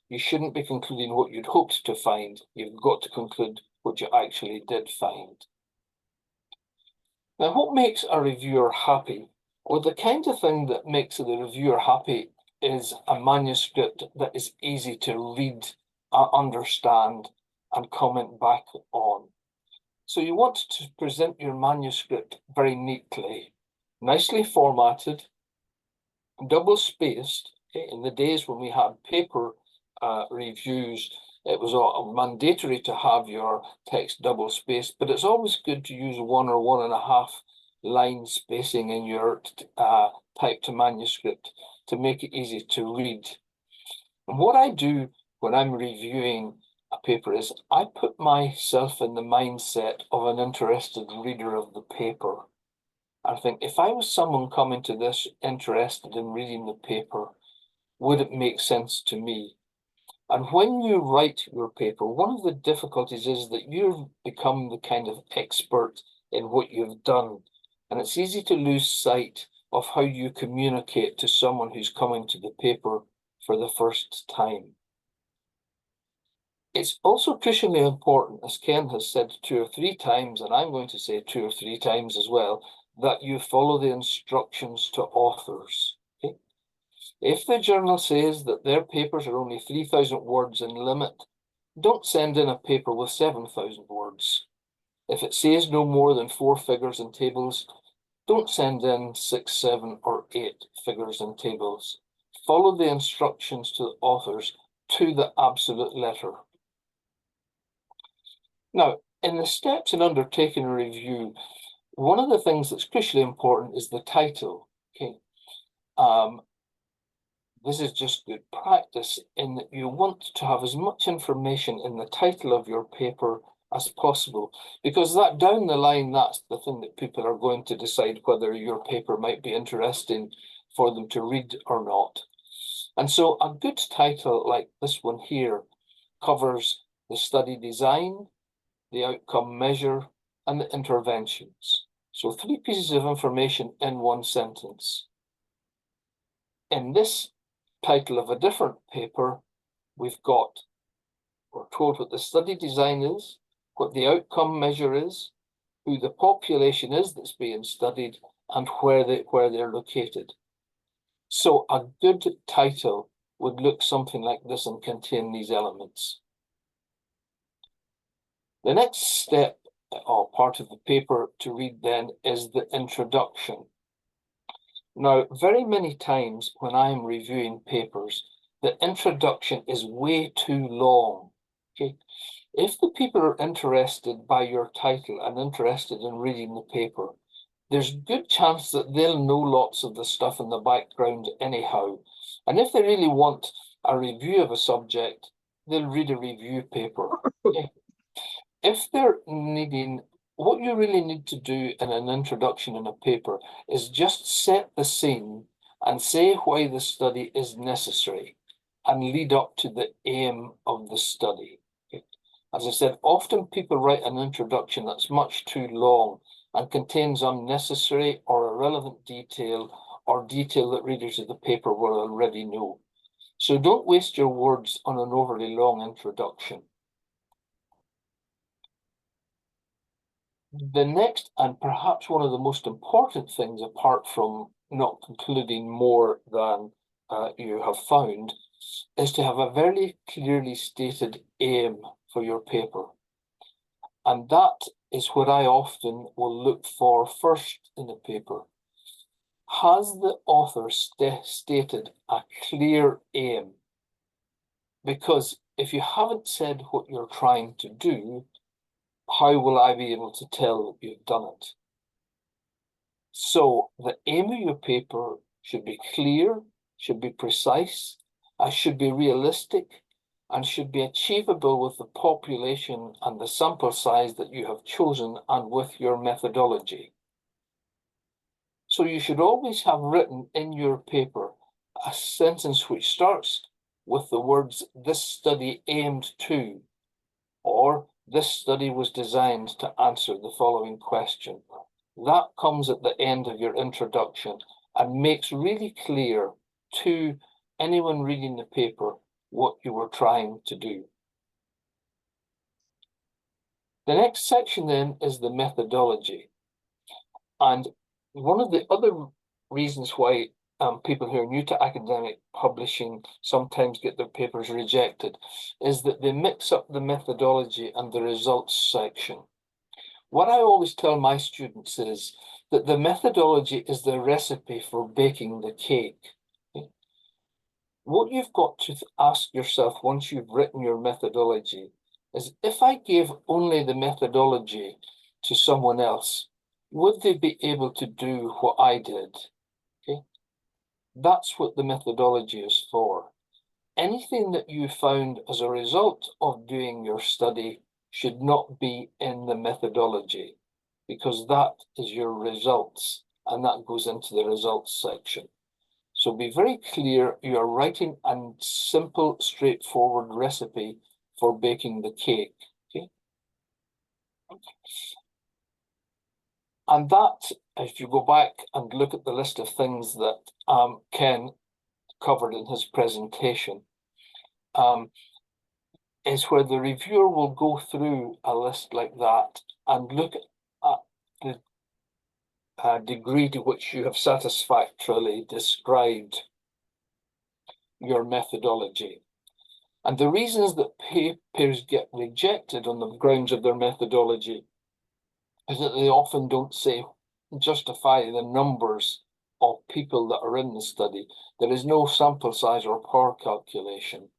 you shouldn't be concluding what you'd hoped to find. You've got to conclude what you actually did find. Now, what makes a reviewer happy? Well, the kind of thing that makes the reviewer happy is a manuscript that is easy to read, understand, and comment back on. So you want to present your manuscript very neatly, nicely formatted, double-spaced. Okay? In the days when we had paper reviews, it was mandatory to have your text double-spaced, but it's always good to use 1 or 1.5 line spacing in your type to manuscript to make it easy to read. And what I do when I'm reviewing a paper is I put myself in the mindset of an interested reader of the paper. I think, if I was someone coming to this interested in reading the paper, would it make sense to me? And when you write your paper, one of the difficulties is that you've become the kind of expert in what you've done. And it's easy to lose sight of how you communicate to someone who's coming to the paper for the first time. It's also crucially important, as Ken has said 2 or 3 times, and I'm going to say 2 or 3 times as well, that you follow the instructions to authors. Okay? If the journal says that their papers are only 3,000 words in limit, don't send in a paper with 7,000 words. If it says no more than 4 figures and tables, don't send in 6, 7, or 8 figures and tables. Follow the instructions to the authors to the absolute letter. Now, in the steps in undertaking a review, one of the things that's crucially important is the title. Okay, this is just good practice in that you want to have as much information in the title of your paper as possible, because that down the line, that's the thing that people are going to decide whether your paper might be interesting for them to read or not. And so a good title like this one here covers the study design, the outcome measure, and the interventions. So 3 pieces of information in one sentence. In this title of a different paper, we're told what the study design is, what the outcome measure is, who the population is that's being studied, and where they're located. So a good title would look something like this and contain these elements. The next step or part of the paper to read then is the introduction. Now, very many times when I'm reviewing papers, the introduction is way too long. Okay, if the people are interested by your title and interested in reading the paper, there's good chance that they'll know lots of the stuff in the background anyhow. And if they really want a review of a subject, they'll read a review paper. Okay. If they're needing, what you really need to do in an introduction in a paper is just set the scene and say why the study is necessary and lead up to the aim of the study. Okay. As I said, often people write an introduction that's much too long and contains unnecessary or irrelevant detail or detail that readers of the paper will already know. So don't waste your words on an overly long introduction. The next, and perhaps one of the most important things, apart from not concluding more than you have found, is to have a very clearly stated aim for your paper. And that is what I often will look for first in a paper. Has the author stated a clear aim? Because if you haven't said what you're trying to do, how will I be able to tell that you've done it? So the aim of your paper should be clear, should be precise, should be realistic, and should be achievable with the population and the sample size that you have chosen and with your methodology. So you should always have written in your paper a sentence which starts with the words, "This study aimed to," or "This study was designed to answer the following question." That comes at the end of your introduction and makes really clear to anyone reading the paper what you were trying to do. The next section then is the methodology. And one of the other reasons why people who are new to academic publishing sometimes get their papers rejected is that they mix up the methodology and the results section. What I always tell my students is that the methodology is the recipe for baking the cake. Okay? What you've got to ask yourself once you've written your methodology is, if I gave only the methodology to someone else, would they be able to do what I did? Okay, that's what the methodology is for. Anything that you found as a result of doing your study should not be in the methodology, because that is your results, and that goes into the results section. So be very clear, you are writing a simple, straightforward recipe for baking the cake. Okay. And that, if you go back and look at the list of things that Ken covered in his presentation, is where the reviewer will go through a list like that and look at the degree to which you have satisfactorily described your methodology. And the reasons that papers get rejected on the grounds of their methodology is that they often don't justify the numbers of people that are in the study. There is no sample size or power calculation.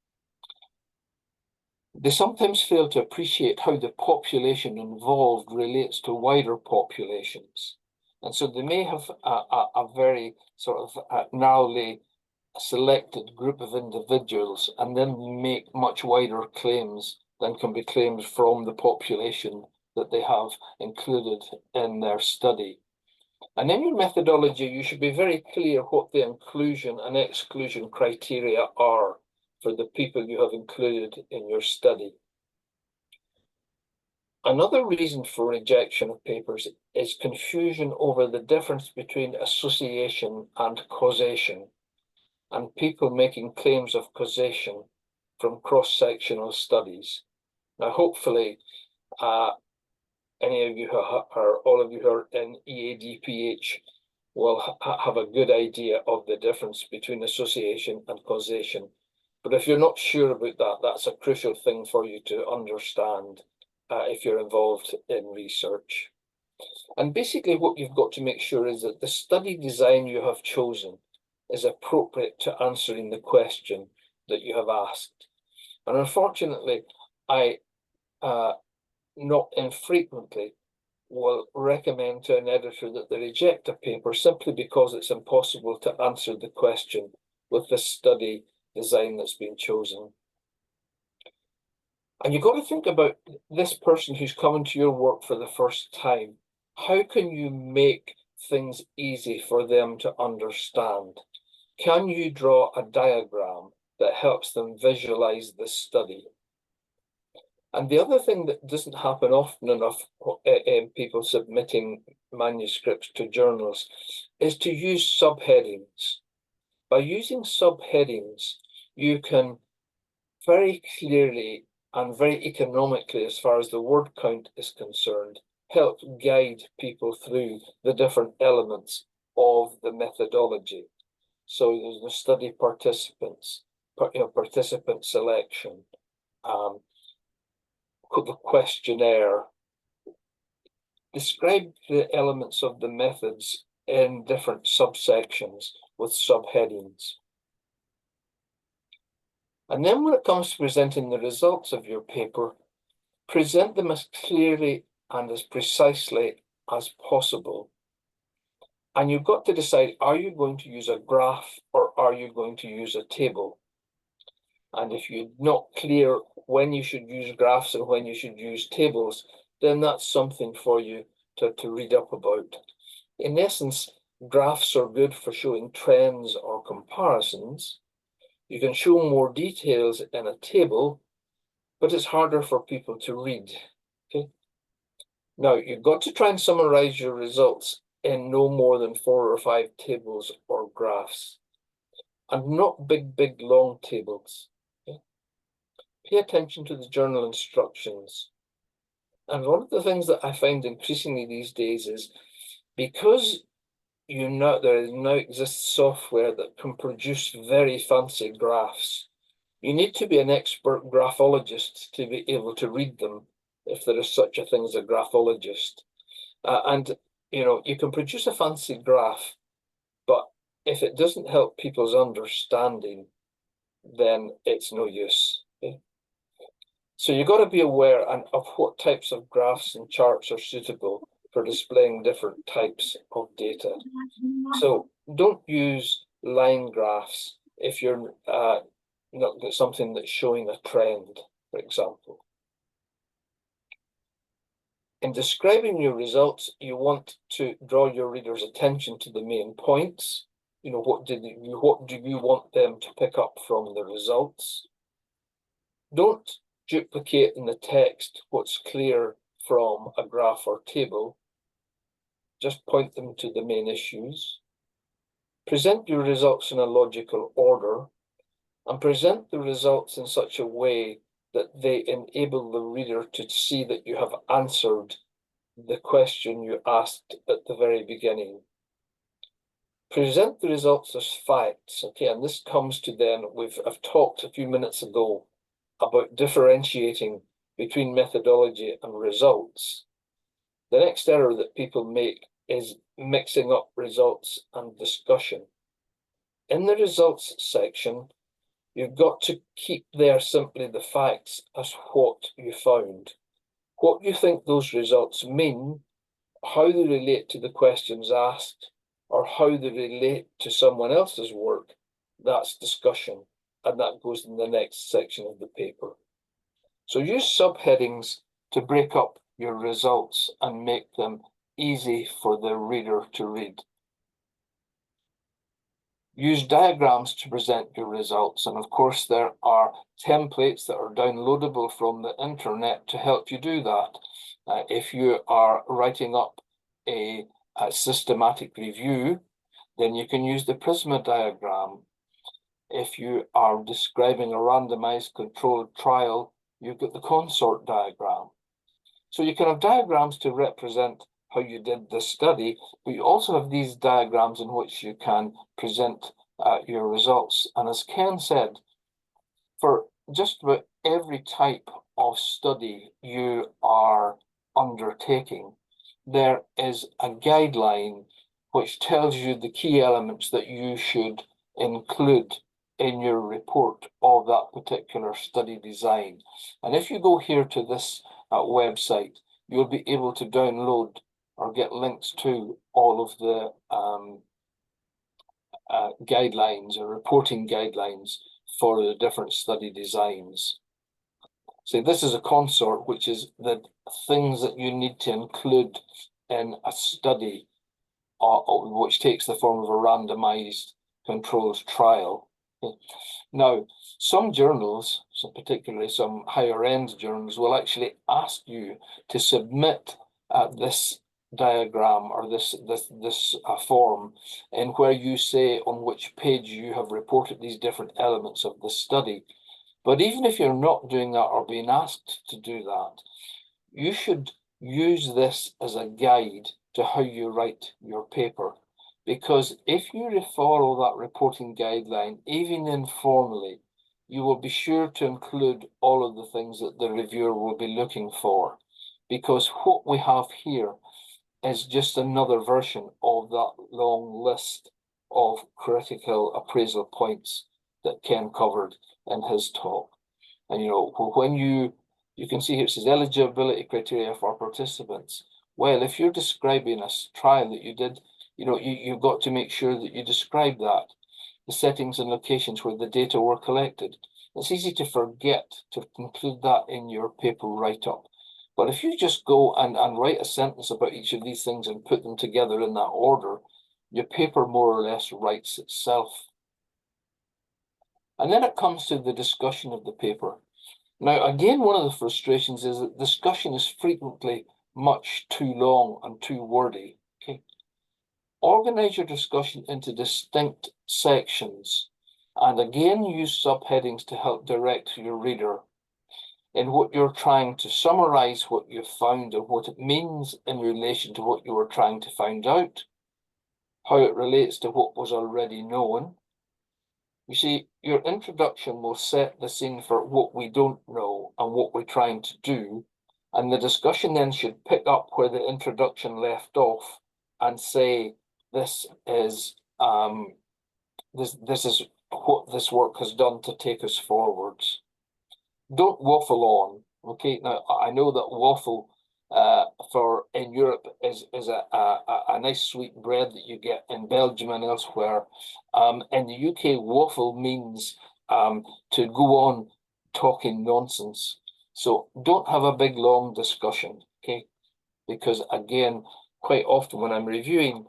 They sometimes fail to appreciate how the population involved relates to wider populations. And so they may have a very sort of narrowly selected group of individuals and then make much wider claims than can be claimed from the population that they have included in their study. And in your methodology, you should be very clear what the inclusion and exclusion criteria are for the people you have included in your study. Another reason for rejection of papers is confusion over the difference between association and causation, and people making claims of causation from cross-sectional studies. Now, hopefully, any of you or all of you who are in EADPH will have a good idea of the difference between association and causation. But if you're not sure about that, that's a crucial thing for you to understand if you're involved in research. And basically what you've got to make sure is that the study design you have chosen is appropriate to answering the question that you have asked. And unfortunately, I not infrequently will recommend to an editor that they reject a paper simply because it's impossible to answer the question with the study design that's been chosen. And you've got to think about this person who's coming to your work for the first time. How can you make things easy for them to understand? Can you draw a diagram that helps them visualize the study? And the other thing that doesn't happen often enough in people submitting manuscripts to journals is to use subheadings. By using subheadings, you can very clearly and very economically, as far as the word count is concerned, help guide people through the different elements of the methodology. So there's the study participants, participant selection, the questionnaire. Describe the elements of the methods in different subsections with subheadings. And then when it comes to presenting the results of your paper, present them as clearly and as precisely as possible. And you've got to decide, are you going to use a graph or are you going to use a table? And if you're not clear when you should use graphs and when you should use tables, then that's something for you to read up about. In essence, graphs are good for showing trends or comparisons. You can show more details in a table, but it's harder for people to read. Okay. Now, you've got to try and summarize your results in no more than 4 or 5 tables or graphs, and not big, long tables. Okay. Pay attention to the journal instructions. And one of the things that I find increasingly these days is because there now exists software that can produce very fancy graphs. You need to be an expert graphologist to be able to read them, if there is such a thing as a graphologist. And you can produce a fancy graph, but if it doesn't help people's understanding, then it's no use. Okay? So you've got to be aware of what types of graphs and charts are suitable for displaying different types of data. So don't use line graphs if you're not got something that's showing a trend, for example. In describing your results, you want to draw your readers' attention to the main points. What do you want them to pick up from the results? Don't duplicate in the text what's clear from a graph or table. Just point them to the main issues. Present your results in a logical order, and present the results in such a way that they enable the reader to see that you have answered the question you asked at the very beginning. Present the results as facts, okay, and this comes to then, I've talked a few minutes ago about differentiating between methodology and results. The next error that people make is mixing up results and discussion. In the results section, you've got to keep there simply the facts as what you found. What you think those results mean, how they relate to the questions asked, or how they relate to someone else's work, that's discussion, and that goes in the next section of the paper. So use subheadings to break up your results and make them easy for the reader to read. Use diagrams to present your results, and of course there are templates that are downloadable from the internet to help you do that. If you are writing up a systematic review, then you can use the Prisma diagram. If you are describing a randomized controlled trial, you've got the consort diagram. So you can have diagrams to represent how you did this study, but you also have these diagrams in which you can present your results. And as Ken said, for just about every type of study you are undertaking, there is a guideline which tells you the key elements that you should include in your report of that particular study design. And if you go here to this website, you'll be able to download or get links to all of the guidelines or reporting guidelines for the different study designs. So this is a consort, which is the things that you need to include in a study, which takes the form of a randomized controlled trial. Now, some journals, so particularly some higher end journals, will actually ask you to submit this diagram or this form in where you say on which page you have reported these different elements of the study. But even if you're not doing that or being asked to do that, you should use this as a guide to how you write your paper. Because if you follow that reporting guideline, even informally, you will be sure to include all of the things that the reviewer will be looking for. Because what we have here is just another version of that long list of critical appraisal points that Ken covered in his talk. And when you can see here it says eligibility criteria for participants. Well, if you're describing a trial that you did, you've got to make sure that you describe that, the settings and locations where the data were collected. It's easy to forget to include that in your paper write-up. But if you just go and write a sentence about each of these things and put them together in that order, your paper more or less writes itself. And then it comes to the discussion of the paper. Now, again, one of the frustrations is that discussion is frequently much too long and too wordy. Okay. Organize your discussion into distinct sections, and again, use subheadings to help direct your reader in what you're trying to summarize what you've found and what it means in relation to what you were trying to find out, how it relates to what was already known. You see, your introduction will set the scene for what we don't know and what we're trying to do, and the discussion then should pick up where the introduction left off and say, this is what this work has done to take us forwards. Don't waffle on. Okay, now I know that waffle in Europe is a nice sweet bread that you get in Belgium and elsewhere. In the UK, waffle means to go on talking nonsense. So don't have a big long discussion, okay? Because again, quite often when I'm reviewing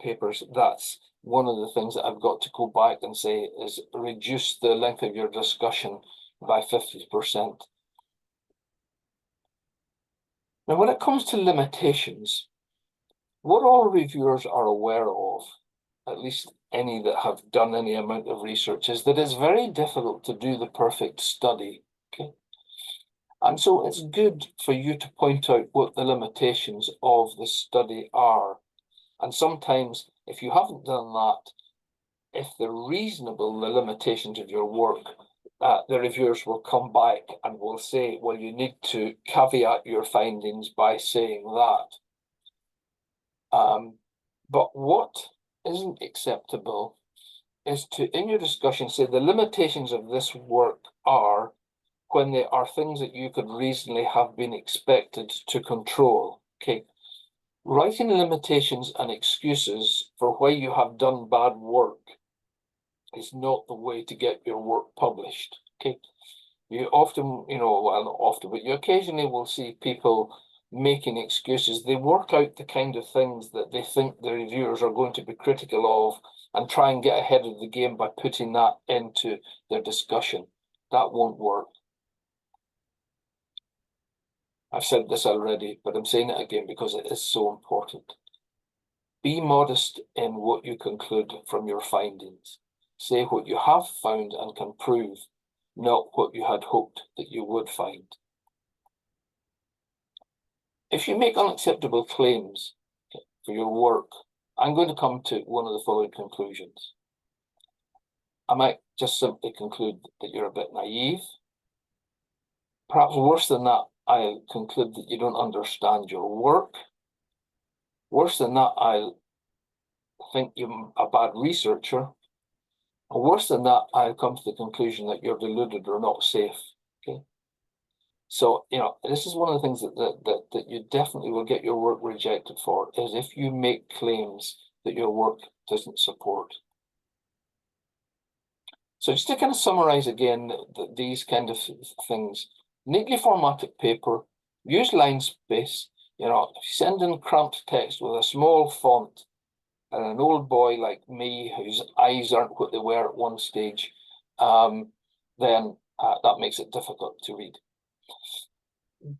papers, that's one of the things that I've got to go back and say is reduce the length of your discussion by 50%. Now, when it comes to limitations, what all reviewers are aware of, at least any that have done any amount of research, is that it's very difficult to do the perfect study, okay? And so it's good for you to point out what the limitations of the study are. And sometimes, if you haven't done that, if they're reasonable, the limitations of your work, the reviewers will come back and will say, well, you need to caveat your findings by saying that. But what isn't acceptable is to, in your discussion, say the limitations of this work are when they are things that you could reasonably have been expected to control. Okay. Writing limitations and excuses for why you have done bad work is not the way to get your work published. Okay. You often, well, not often, but you occasionally will see people making excuses. They work out the kind of things that they think the reviewers are going to be critical of and try and get ahead of the game by putting that into their discussion. That won't work. I've said this already, but I'm saying it again because it is so important. Be modest in what you conclude from your findings. Say what you have found and can prove, not what you had hoped that you would find. If you make unacceptable claims for your work, I'm going to come to one of the following conclusions. I might just simply conclude that you're a bit naive. Perhaps worse than that, I'll conclude that you don't understand your work. Worse than that, I'll think you're a bad researcher. And worse than that, I'll come to the conclusion that you're deluded or not safe. Okay. So, this is one of the things that you definitely will get your work rejected for, is if you make claims that your work doesn't support. So just to kind of summarize again, these kind of things: neatly formatted paper, use line space. If you send in cramped text with a small font and an old boy like me whose eyes aren't what they were at one stage, then that makes it difficult to read.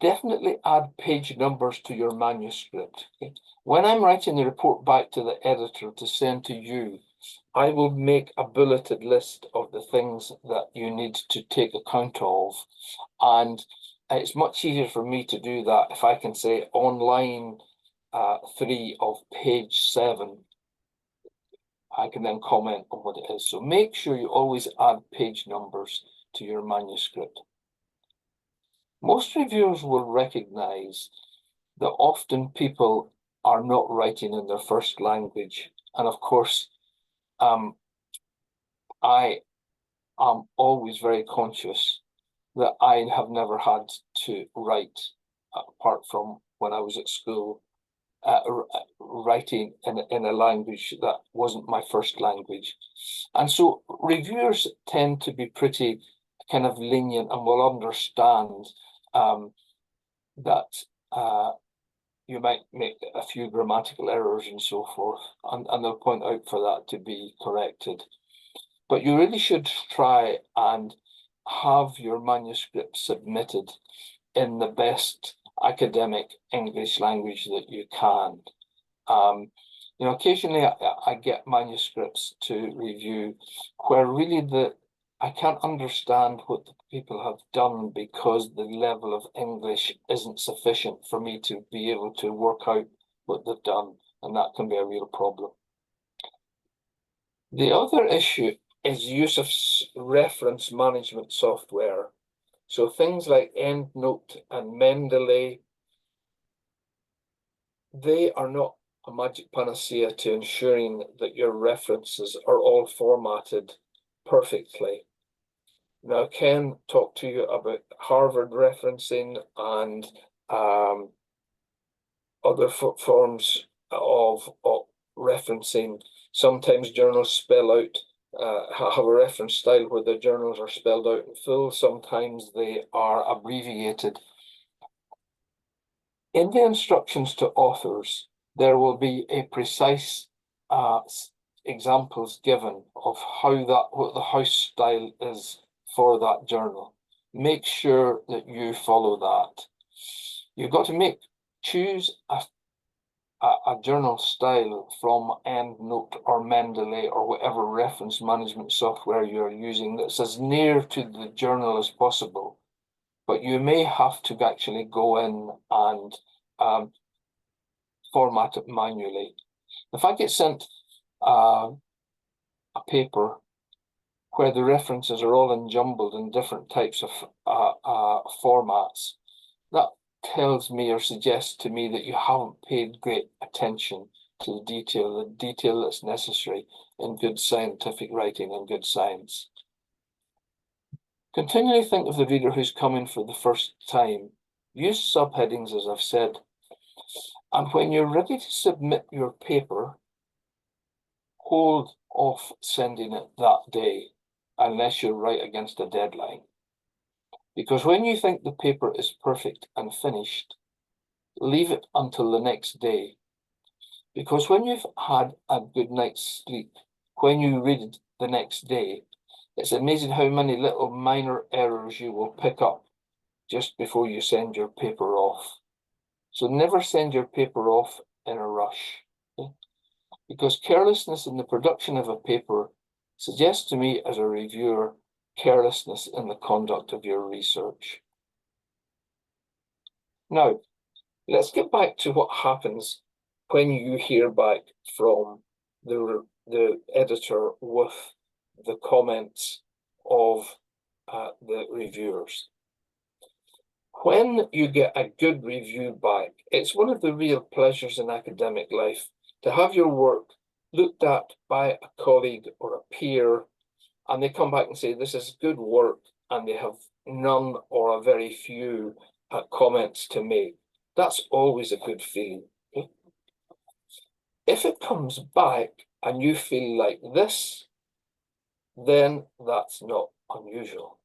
Definitely add page numbers to your manuscript. Okay? When I'm writing the report back to the editor to send to you, I will make a bulleted list of the things that you need to take account of. And it's much easier for me to do that if I can say on line 3 of page 7, I can then comment on what it is. So make sure you always add page numbers to your manuscript. Most reviewers will recognize that often people are not writing in their first language. And of course, I am always very conscious that I have never had to write, apart from when I was at school, writing in a language that wasn't my first language. And so reviewers tend to be pretty kind of lenient and will understand that you might make a few grammatical errors and so forth, and they'll point out for that to be corrected. But you really should try and have your manuscript submitted in the best academic English language that you can. Occasionally I get manuscripts to review where really I can't understand what the people have done because the level of English isn't sufficient for me to be able to work out what they've done, and that can be a real problem. The other issue is use of reference management software. So things like EndNote and Mendeley, they are not a magic panacea to ensuring that your references are all formatted perfectly. Now, Ken talked to you about Harvard referencing and other forms of referencing. Sometimes journals spell out, have a reference style where the journals are spelled out in full. Sometimes they are abbreviated. In the instructions to authors, there will be a precise examples given of what the house style is for that journal. Make sure that you follow that. You've got to choose a journal style from EndNote or Mendeley or whatever reference management software you're using that's as near to the journal as possible. But you may have to actually go in and format it manually. If I get sent a paper where the references are all jumbled in different types of formats, that tells me or suggests to me that you haven't paid great attention to the detail that's necessary in good scientific writing and good science. Continually think of the reader who's coming for the first time. Use subheadings, as I've said. And when you're ready to submit your paper, hold off sending it that day, unless you're right against a deadline. Because when you think the paper is perfect and finished, leave it until the next day. Because when you've had a good night's sleep, when you read it the next day, it's amazing how many little minor errors you will pick up just before you send your paper off. So never send your paper off in a rush, okay? Because carelessness in the production of a paper suggests to me as a reviewer carelessness in the conduct of your research. Now, let's get back to what happens when you hear back from the editor with the comments of the reviewers. When you get a good review back, it's one of the real pleasures in academic life to have your work looked at by a colleague or a peer, and they come back and say, this is good work, and they have none or a very few comments to make. That's always a good feeling. Okay? If it comes back and you feel like this, then that's not unusual.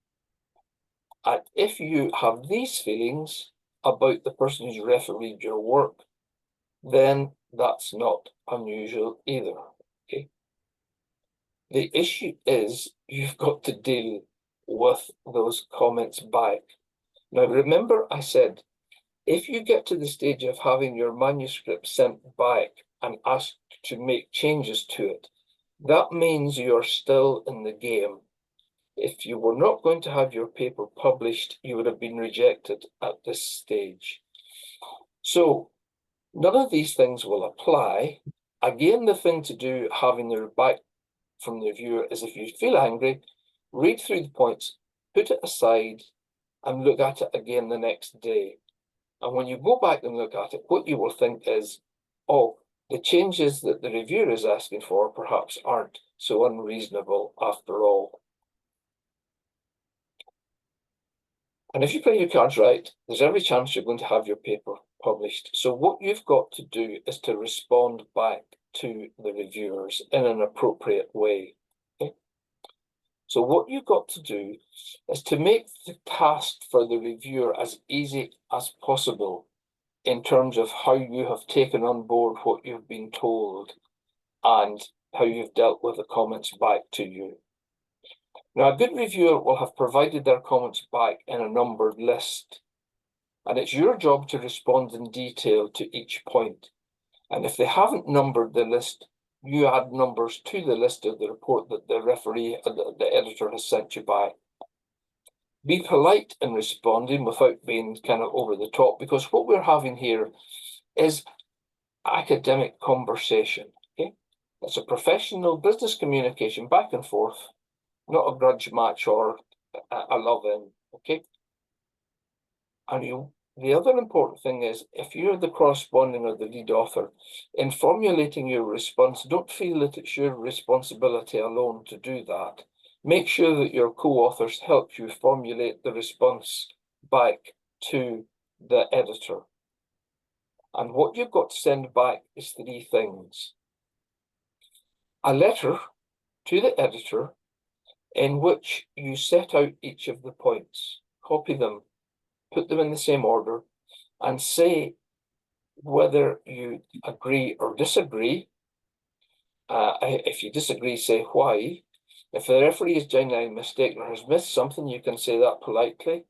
And if you have these feelings about the person who's refereed your work, then that's not unusual either. Okay. The issue is you've got to deal with those comments back. Now, remember I said, if you get to the stage of having your manuscript sent back and asked to make changes to it, that means you're still in the game. If you were not going to have your paper published, you would have been rejected at this stage. So none of these things will apply. Again, the thing to do, having the back from the reviewer, is if you feel angry, read through the points, put it aside, and look at it again the next day. And when you go back and look at it, what you will think is, oh, the changes that the reviewer is asking for perhaps aren't so unreasonable after all. And if you play your cards right, there's every chance you're going to have your paper published. So what you've got to do is to respond back to the reviewers in an appropriate way. Okay? So what you've got to do is to make the task for the reviewer as easy as possible in terms of how you have taken on board what you've been told and how you've dealt with the comments back to you. Now, a good reviewer will have provided their comments back in a numbered list, and it's your job to respond in detail to each point. And if they haven't numbered the list, you add numbers to the list of the report that the referee, the editor has sent you back. Be polite in responding without being kind of over the top, because what we're having here is academic conversation. Okay? It's a professional business communication back and forth, not a grudge match or a love-in, okay? And the other important thing is, if you're the corresponding or the lead author, in formulating your response, don't feel that it's your responsibility alone to do that. Make sure that your co-authors help you formulate the response back to the editor. And what you've got to send back is three things. A letter to the editor in which you set out each of the points, copy them, put them in the same order, and say whether you agree or disagree. If you disagree, say why. If the referee is genuinely mistaken or has missed something, you can say that politely.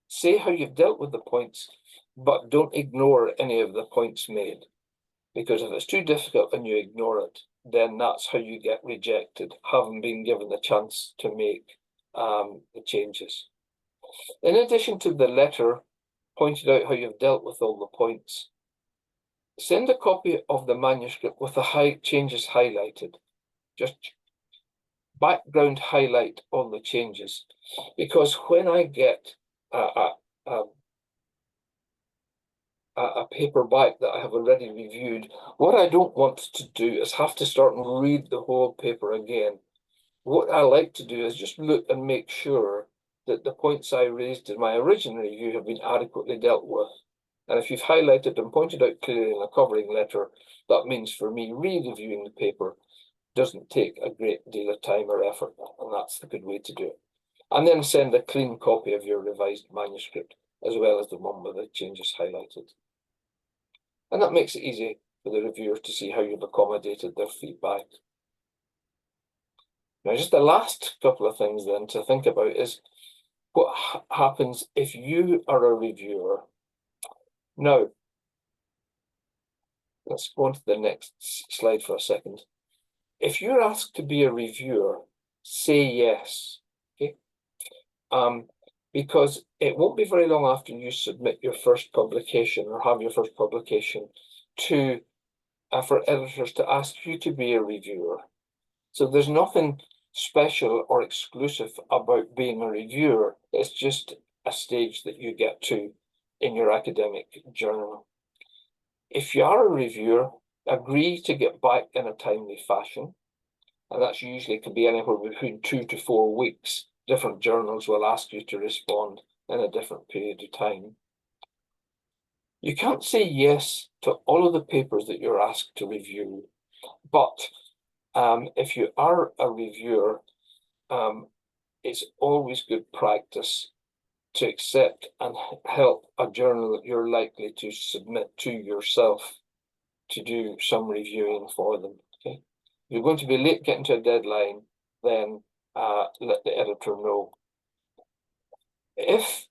Say how you've dealt with the points, but don't ignore any of the points made. Because if it's too difficult and you ignore it, then that's how you get rejected, having been given the chance to make the changes. In addition to the letter, pointed out how you've dealt with all the points, send a copy of the manuscript with the changes highlighted. Just background highlight all the changes. Because when I get a paperback that I have already reviewed, what I don't want to do is have to start and read the whole paper again. What I like to do is just look and make sure that the points I raised in my original review have been adequately dealt with. And if you've highlighted and pointed out clearly in a covering letter, that means for me re-reviewing the paper doesn't take a great deal of time or effort, and that's the good way to do it. and then send a clean copy of your revised manuscript, as well as the one with the changes highlighted. And that makes it easy for the reviewer to see how you've accommodated their feedback. Now, just the last couple of things then to think about is what happens if you are a reviewer. Now, let's go on to the next slide for a second. If you're asked to be a reviewer, say yes, okay? Because it won't be very long after you submit your first publication or have your first publication to for editors to ask you to be a reviewer. So there's nothing special or exclusive about being a reviewer. It's just a stage that you get to in your academic journal. If you are a reviewer, agree to get back in a timely fashion. And that's usually can be anywhere between 2 to 4 weeks. Different journals will ask you to respond in a different period of time. You can't say yes to all of the papers that you're asked to review, but if you are a reviewer, it's always good practice to accept and help a journal that you're likely to submit to yourself to do some reviewing for them. Okay, if you're going to be late getting to a deadline, then let the editor know. If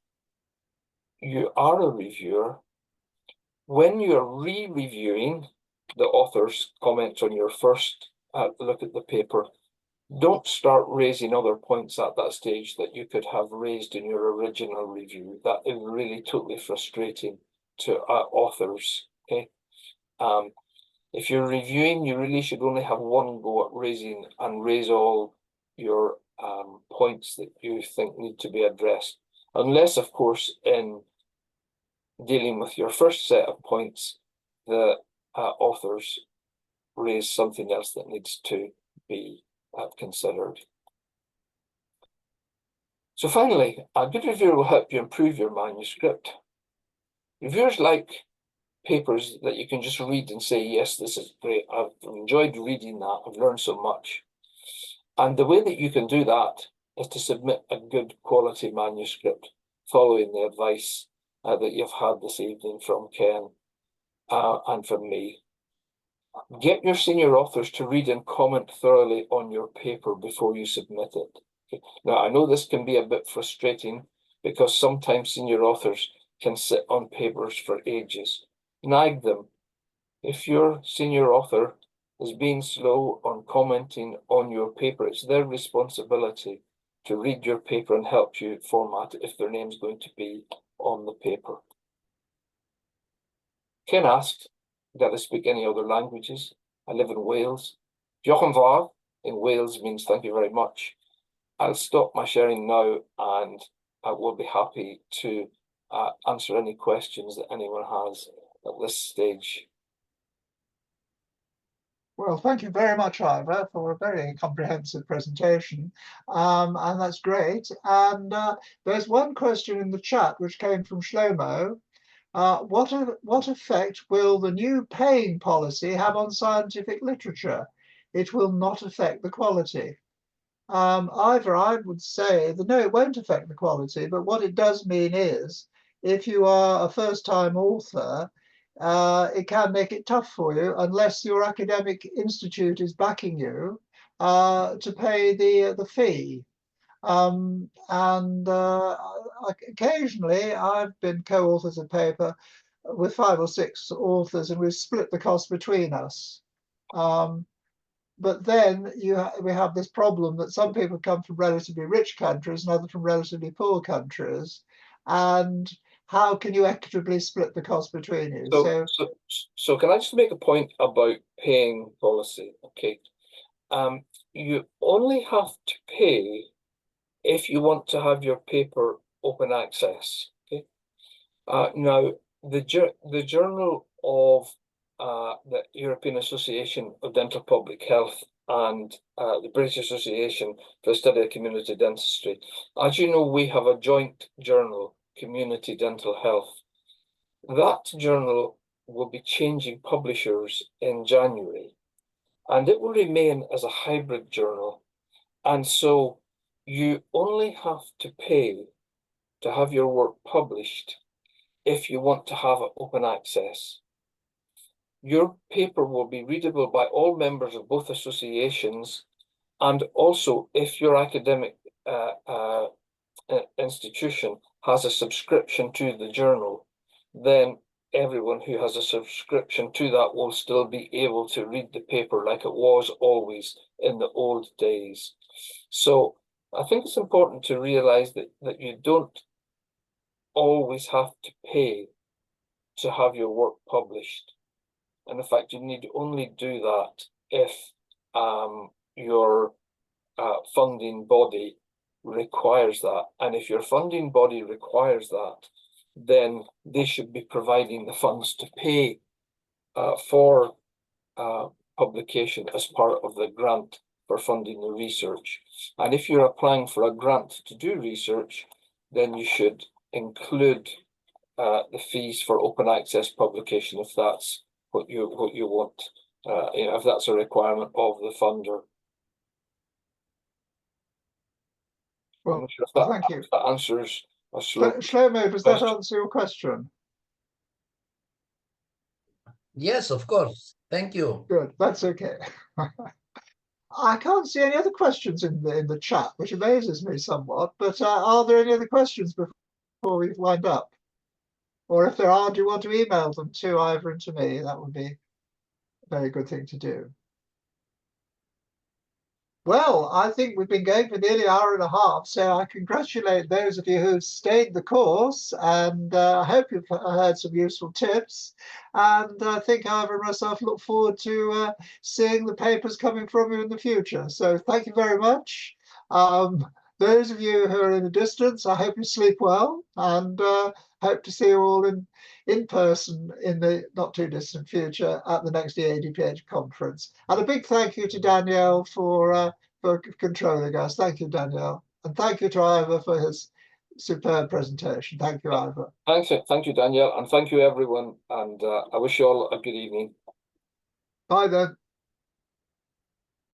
you are a reviewer, when you're re-reviewing the author's comments on your first look at the paper, don't start raising other points at that stage that you could have raised in your original review. That is really totally frustrating to authors, okay? If you're reviewing, you really should only have one go at raising and raise all your points that you think need to be addressed. Unless, of course, in dealing with your first set of points, the authors raise something else that needs to be considered. So finally, a good reviewer will help you improve your manuscript. Reviewers like papers that you can just read and say, yes, this is great. I've enjoyed reading that. I've learned so much. And the way that you can do that is to submit a good quality manuscript following the advice that you've had this evening from Ken and from me. Get your senior authors to read and comment thoroughly on your paper before you submit it. Okay. Now, I know this can be a bit frustrating because sometimes senior authors can sit on papers for ages. Nag them. If your senior author is being slow on commenting on your paper, it's their responsibility to read your paper and help you format it if their name's going to be on the paper. Ken asked, do I speak any other languages? I live in Wales. Diolch yn fawr in Wales means thank you very much. I'll stop my sharing now and I will be happy to answer any questions that anyone has at this stage. Well, thank you very much, Ivor, for a very comprehensive presentation, and that's great. And there's one question in the chat which came from Shlomo. What effect will the new paying policy have on scientific literature? It will not affect the quality. Ivor, I would say that no, it won't affect the quality, but what it does mean is if you are a first-time author, it can make it tough for you unless your academic institute is backing you to pay the fee. Occasionally I've been co-authors of paper with 5 or 6 authors and we've split the cost between us. But then we have this problem that some people come from relatively rich countries and others from relatively poor countries. And how can you equitably split the cost between you? So can I just make a point about paying policy? Okay. You only have to pay if you want to have your paper open access. Okay. Now, the Journal of the European Association of Dental Public Health and the British Association for the Study of Community Dentistry, as you know, we have a joint journal, Community Dental Health. That journal will be changing publishers in January, and it will remain as a hybrid journal. And so you only have to pay to have your work published if you want to have it open access. Your paper will be readable by all members of both associations, and also if your academic institution has a subscription to the journal, then everyone who has a subscription to that will still be able to read the paper like it was always in the old days. So I think it's important to realize that you don't always have to pay to have your work published. And in fact, you need only do that if your funding body requires that. And if your funding body requires that, then they should be providing the funds to pay for publication as part of the grant for funding the research. And if you're applying for a grant to do research, then you should include the fees for open access publication if that's what you want, if that's a requirement of the funder. Well, I'm not sure if thank you. if that answers Shlomo, does that answer your question? Yes, of course. Thank you. Good, that's okay. I can't see any other questions in the chat, which amazes me somewhat, but are there any other questions before we wind up? Or if there are, do you want to email them to Ivor and to me? That would be a very good thing to do. Well, I think we've been going for nearly an hour and a half, so I congratulate those of you who've stayed the course, and I hope you've heard some useful tips. And I think Ivor and myself look forward to seeing the papers coming from you in the future. So thank you very much. Those of you who are in the distance, I hope you sleep well, and hope to see you all in person in the not too distant future at the next EADPH conference. And a big thank you to Danielle for controlling us. Thank you, Danielle. And thank you to Ivor for his superb presentation. Thank you, Ivor. Thank you, Danielle, and thank you, everyone. And I wish you all a good evening. Bye then.